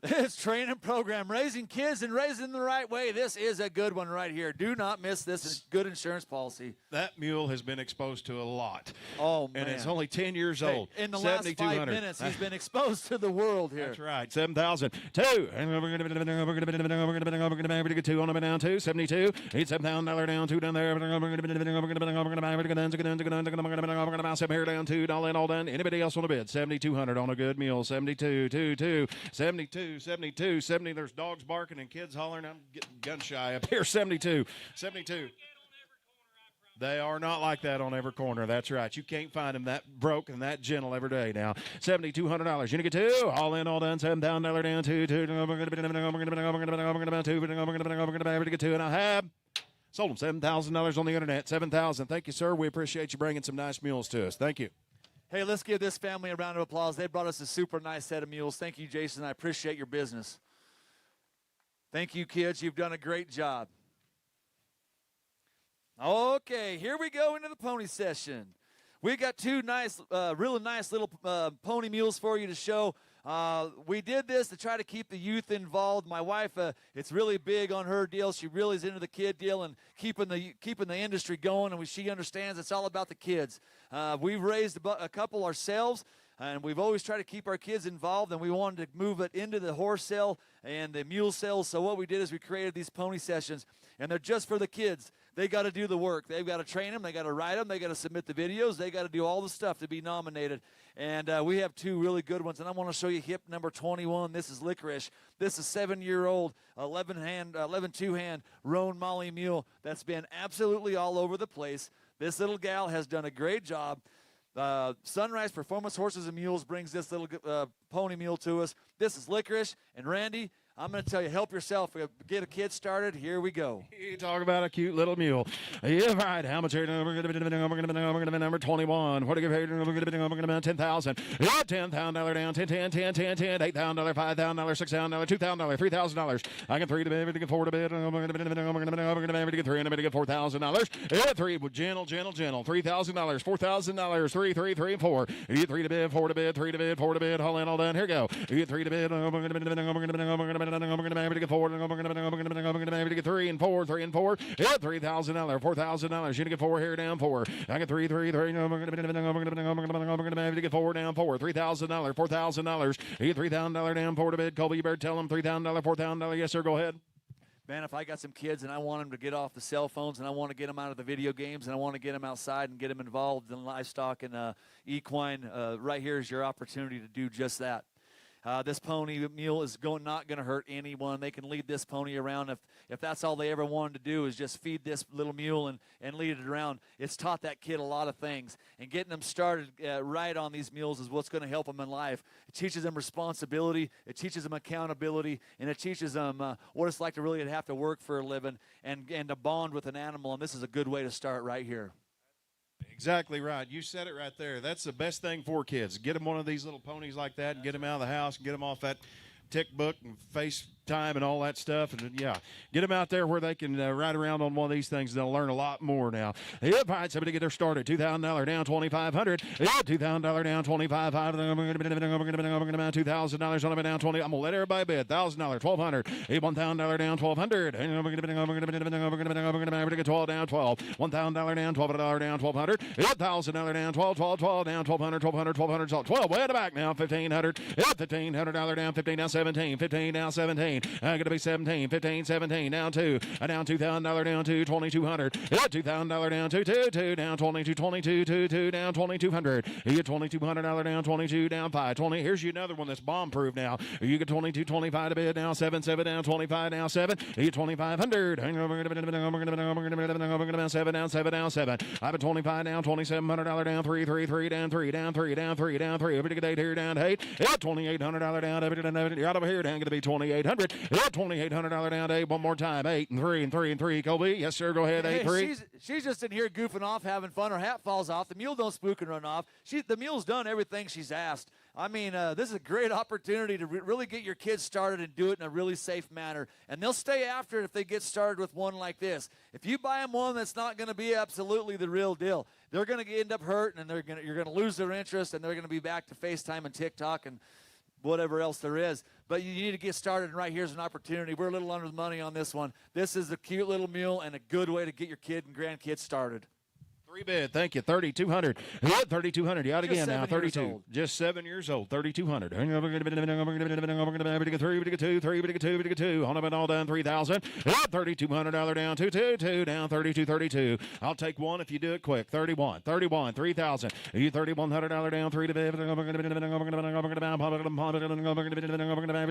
It's training program, raising kids and raising them the right way. This is a good one right here. Do not miss this good insurance policy. That mule has been exposed to a lot. Oh, man. And it's only 10 years old. In the last 5 minutes, he's been exposed to the world here. That's right. 7,000. 2. And we're going to get 2 on them down, 2. 72. It's $7,000 down, 2 down there. We're going to 7 here down, 2. All done. Anybody else on the bid? 7,200 on a good mule. 72. 2. 72. 70. There's dogs barking and kids hollering. I'm getting gun shy up here. 72. They are not like that on every corner. That's right. You can't find them that broke and that gentle every day now. $7,200. You get 2. All in, all done. $7,000 down, 2. We're going to get 2. And I have sold them $7,000 on the internet. $7,000. Thank you, sir. We appreciate you bringing some nice mules to us. Thank you. Hey, let's give this family a round of applause. They brought us a super nice set of mules. Thank you, Jason. I appreciate your business. Thank you, kids. You've done a great job. Okay, here we go into the pony session. We got 2 nice, really nice little pony mules for you to show. We did this to try to keep the youth involved. My wife, it's really big on her deal. She really is into the kid deal and keeping the industry going, and she understands it's all about the kids. We've raised a couple ourselves, and we've always tried to keep our kids involved, and we wanted to move it into the horse sale and the mule sales. So what we did is we created these pony sessions, and they're just for the kids. They got to do the work. They've got to train them. They got to ride them. They got to submit the videos. They got to do all the stuff to be nominated. And we have 2 really good ones. And I want to show you hip number 21. This is Licorice. This is 7-year-old, 11 two-hand roan Molly mule that's been absolutely all over the place. This little gal has done a great job. Sunrise Performance Horses and Mules brings this little pony mule to us. This is Licorice. And Randy, I'm going to tell you, help yourself. Get a kid started. Here we go. You talk about a cute little mule. Yeah, right. How much? We're going to be number 21. What do you give? We're going to be 10,000. Yeah, $10,000 down. 10, $8,000, $5,000, $6,000, $2,000, $3,000. I can 3 to bid. I can 4 to bid. I'm going to get 3. I'm going to get $4,000. Yeah, 3. Gentle. $3,000. $4,000. 3, 4. You get 3 to bid, 4 to bid, 3 to bid, 4 to bid. All in, all done. Here we go. You get 3 to bid. I'm going to to get 4, I'm going to get 3 and 4, 3 and 4. Yeah, $3,000, $4,000. You get 4 here, down 4. I get 3, 3, 3. I'm going to get 4 down 4. $3,000, $4,000. You get $3,000 down 4 to bid. Colby, you better tell them $3,000, $4,000. Yes, sir. Go ahead. Man, if I got some kids and I want them to get off the cell phones and I want to get them out of the video games and I want to get them outside and get them involved in livestock and equine, right here is your opportunity to do just that. This pony mule is not going to hurt anyone. They can lead this pony around if that's all they ever wanted to do is just feed this little mule and lead it around. It's taught that kid a lot of things. And getting them started right on these mules is what's going to help them in life. It teaches them responsibility. It teaches them accountability. And it teaches them what it's like to really have to work for a living and to bond with an animal. And this is a good way to start right here. Exactly right. You said it right there. That's the best thing for kids. Get them one of these little ponies like that and get them out of the house and get them off that tick book and FaceTime and all that stuff. And, yeah, get them out there where they can ride around on one of these things, and they'll learn a lot more now. Yep, all right, somebody get their started. $2,000 down, $2,500. Yeah, $2,000 down, $2,500. I'm going to $2,000 on it down 20. I'm going to let everybody bid. $1,000, $1,200. $1,000 down, $1,200. I'm going to get 12 down, 12. $1,000 down, $1,200 down, $1,200. $1,000 down, 12, 12, 12 down, $1,200, $1,200, $1,200, 12. Way at the back now, $1,500. $1,500 down, 15 down, 17. 15 down, 17. Going to be 17. 15, 17 down 2. Down $2,000 down 2, $2,200. $2,000 down 2, 2, 2 down 22, 22, 2, 2 down $2,200. You get $2,200 down 22 down 5, 20. Here's you another one that's bomb proof now. You get 22, 25 to bid now 7, 7 down 25 down 7. You get 2,500. 7 down 7 down 7. I have a 25 down $2,700 down 3, 3, 3 down 3 down 3 down 3 down 3. Everybody get 8 here down 8. $2,800 down. You're out over here down. Going to be 2,800. $2,800 down to 8. One more time. 8 and 3 and 3 and 3. Colby, yes sir. Go ahead. 8 3. She's just in here goofing off, having fun. Her hat falls off. The mule don't spook and run off. The mule's done everything she's asked. I mean, this is a great opportunity to really get your kids started and do it in a really safe manner. And they'll stay after it if they get started with one like this. If you buy them one that's not going to be absolutely the real deal, they're going to end up hurting, and you're going to lose their interest, and they're going to be back to FaceTime and TikTok and whatever else there is. But you need to get started, and right here's an opportunity. We're a little under the money on this one. This is a cute little mule and a good way to get your kid and grandkids started. 3 bid, thank you. 3,200. 3,200. You out again now. 32. Just 7 years old. 3,200. I'm going to get 3, we get 2, 3, we get 2, we get 2. On it all done. 3,000. $3,200 down. 2, 2, 2 down. 32, 32. I'll take one if you do it quick. 31, 31, 3,000. You $3,100 down. 3 to bid. I'm going to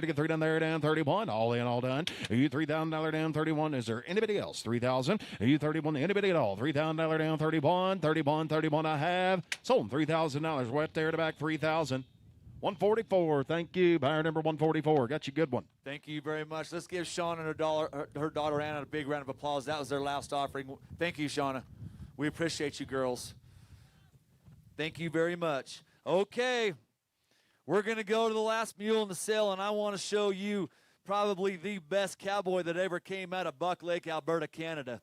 get 3 down there down. 31. All in, all done. You $3,000 down. 31. Is there anybody else? 3,000. You 31. Anybody at all? $3,000 down. 31. 31, 31 I have. Sold them $3,000. Right there to back 3,000. 144. Thank you. Buyer number 144. Got you a good one. Thank you very much. Let's give Shauna and her daughter Anna a big round of applause. That was their last offering. Thank you, Shauna. We appreciate you, girls. Thank you very much. Okay. We're going to go to the last mule in the sale, and I want to show you probably the best cowboy that ever came out of Buck Lake, Alberta, Canada.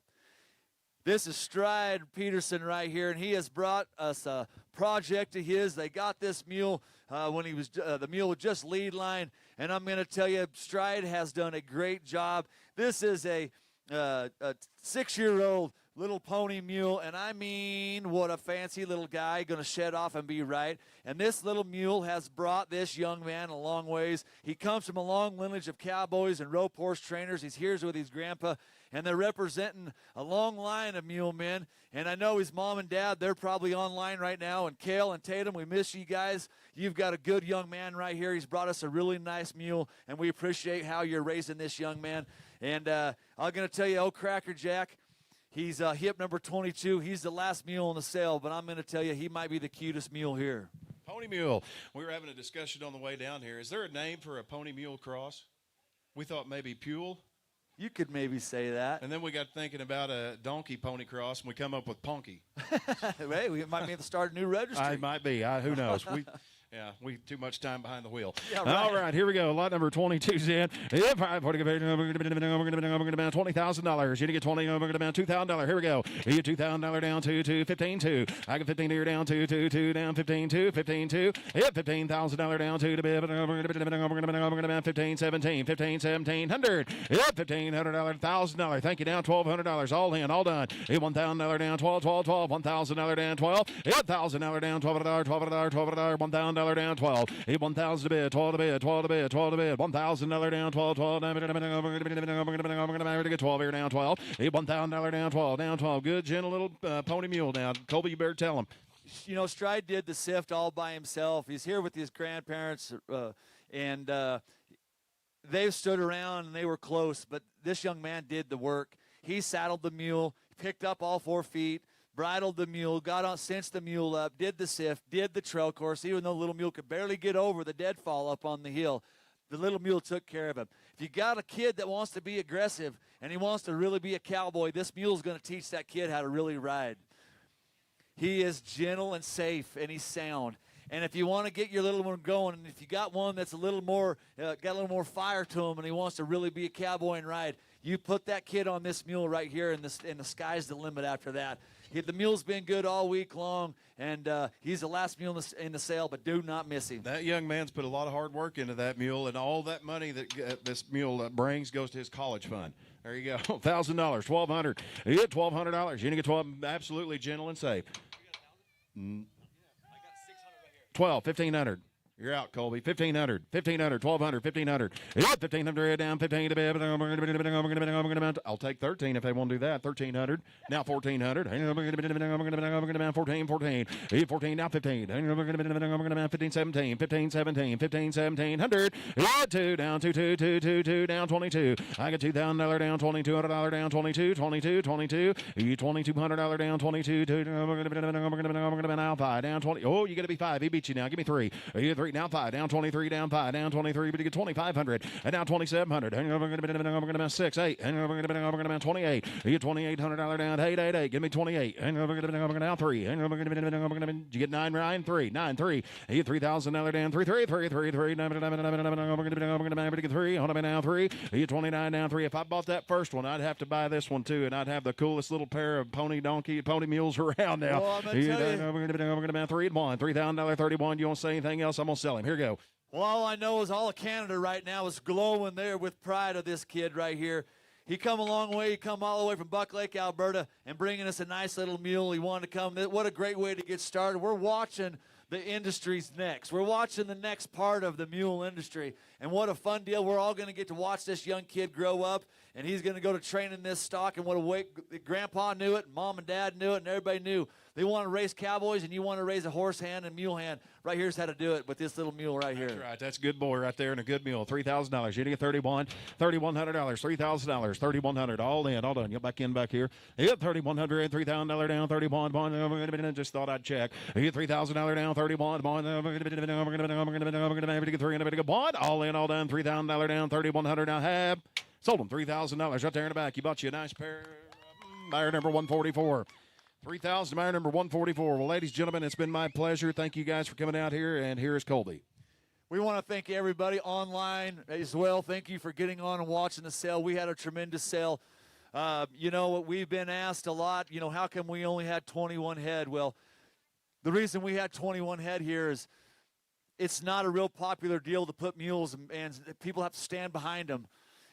This is Stride Peterson right here, and he has brought us a project of his. They got this mule when he was the mule was just lead line, and I'm going to tell you, Stride has done a great job. This is a 6-year-old little pony mule, and I mean, what a fancy little guy, going to shed off and be right. And this little mule has brought this young man a long ways. He comes from a long lineage of cowboys and rope horse trainers. He's here with his grandpa, and they're representing a long line of mule men. And I know his mom and dad, they're probably online right now. And Kale and Tatum, we miss you guys. You've got a good young man right here. He's brought us a really nice mule, and we appreciate how you're raising this young man. And I'm going to tell you, Cracker Jack, he's hip number 22. He's the last mule in the sale, but I'm going to tell you, he might be the cutest mule here. Pony mule. We were having a discussion on the way down here. Is there a name for a pony mule cross? We thought maybe Pule. You could maybe say that. And then we got thinking about a donkey pony cross, and we come up with Punky. Hey, we might be able to start a new registry. I might be. Who knows? Yeah, we too much time behind the wheel. Yeah, right. All right, here we go. Lot number 22's in. If I'm going to $20,000, you get $2,000. Here we go. You get $2,000 down to 15.2. I get 15 here down to 2 down 15.2, 15.2. Hit $15,000 down to 15, 17, 15, 1700. Hit $1,500, $1,000. Thank you, down $1,200. All in, all done. Hit $1,000 down 12, 12, 12. $1,000 down 12. Hit $1,000 down $12, $12, $12, $1,000 down 12. Hit 1,000 to bid, 12 to bid, 12 to bid, 12 to bid. $1,000 down 12, 12. I'm going to get 12 here down 12. Hit $1,000 down 12, down 12. Good, gentle little pony mule down. Colby, you better tell him. You know, Stride did the sift all by himself. He's here with his grandparents, and they've stood around and they were close, but this young man did the work. He saddled the mule, picked up all 4 feet, bridled the mule, got on, cinched the mule up, did the sift, did the trail course, even though the little mule could barely get over the deadfall up on the hill. The little mule took care of him. If you got a kid that wants to be aggressive and he wants to really be a cowboy, this mule's going to teach that kid how to really ride. He is gentle and safe, and he's sound. And if you want to get your little one going, and if you got one that's a little more, got a little more fire to him, and he wants to really be a cowboy and ride, you put that kid on this mule right here, and the sky's the limit after that. The mule's been good all week long, and he's the last mule in the sale, but do not miss him. That young man's put a lot of hard work into that mule, and all that money that this mule brings goes to his college fund. There you go. $1,000, $1,200. You get $1,200. You get 12. Absolutely gentle and safe. 12, 1,500. You're out, Colby. 1,500, 1,500, 1,200, 1,500. Yeah, 1,500 down, 15 to bed. I'll take 13 if they want to do that. 1,300. Now 1,400. 14, 14. 14 now 15. 15, 17. 15, 17. 15, 1700. Yeah, 2 down, 2, 2, 2, 2, 2 down, 22. I got $2,000 down, $2,200 down, 22, 22, 22. $2,200 down, 22. Now 5 down, 20. Oh, you got to be 5. He beat you now. Give me 3. You get 3. Now 5, down 23, down 5, down 23, but you get 2,500, and down 2,700, and we're going to 6, 8, and we're going to 28, you get $2,800 down, 8, 8, 8, give me 28, and we're going to down 3, and we're going to you get 9, 9, 3, 9, 3, you get $3,000 down, 3, 3, 3, 3, 3, we're going to get 3, hold on now 3, you get 29 down 3. If I bought that first one, I'd have to buy this one too, and I'd have the coolest little pair of pony mules around now. Well, I'm going to tell you. We're going to 3 and 1, $3,000, 31. You won't say anything else? I'm going to sell him. Here you go. Well, all I know is all of Canada right now is glowing there with pride of this kid right here. He come a long way. He come all the way from Buck Lake, Alberta, and bringing us a nice little mule. He wanted to come. What a great way to get started. We're watching the industry's next. We're watching the next part of the mule industry, and what a fun deal. We're all going to get to watch this young kid grow up, and he's going to go to train in this stock, and what a way. Grandpa knew it, Mom and Dad knew it, and everybody knew. They want to raise cowboys, and you want to raise a horse hand and mule hand. Right here's how to do it with this little mule right here. That's right. That's a good boy right there and a good mule. $3,000. You get $3,100. $3,000. $3,100. All in. All done. Get back in back here. You get $3,100. $3,000 down. $31. Just thought I'd check. You get $3,000 down. $31. Get $300. All in. All done. $3,000 down. $3,100 now. Have sold them $3,000 right there in the back. You bought you a nice pair. Buyer number 144. 3,000, buyer number 144. Well, ladies and gentlemen, it's been my pleasure. Thank you guys for coming out here, and here is Colby. We want to thank everybody online as well. Thank you for getting on and watching the sale. We had a tremendous sale. You know, we've been asked a lot, you know, how come we only had 21 head? Well, the reason we had 21 head here is it's not a real popular deal to put mules, and people have to stand behind them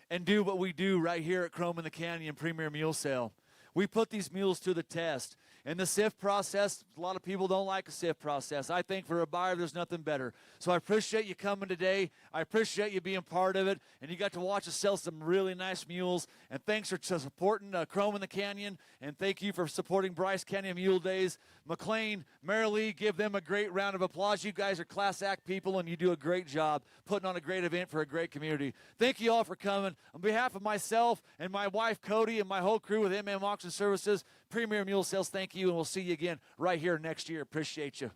and do what we do right here at the Canyon Premier Mule Sale. We put these mules to the test. And the sift process, a lot of people don't like a sift process. I think for a buyer, there's nothing better. So I appreciate you coming today. I appreciate you being part of it. And you got to watch us sell some really nice mules. And thanks for supporting Chrome in the Canyon. And thank you for supporting Bryce Canyon Mule Days. McLean, Marilee, give them a great round of applause. You guys are class act people, and you do a great job putting on a great event for a great community. Thank you all for coming. On behalf of myself and my wife, Cody, and my whole crew with MM Auction Services, Premier Mule Sales, thank you, and we'll see you again right here next year. Appreciate you.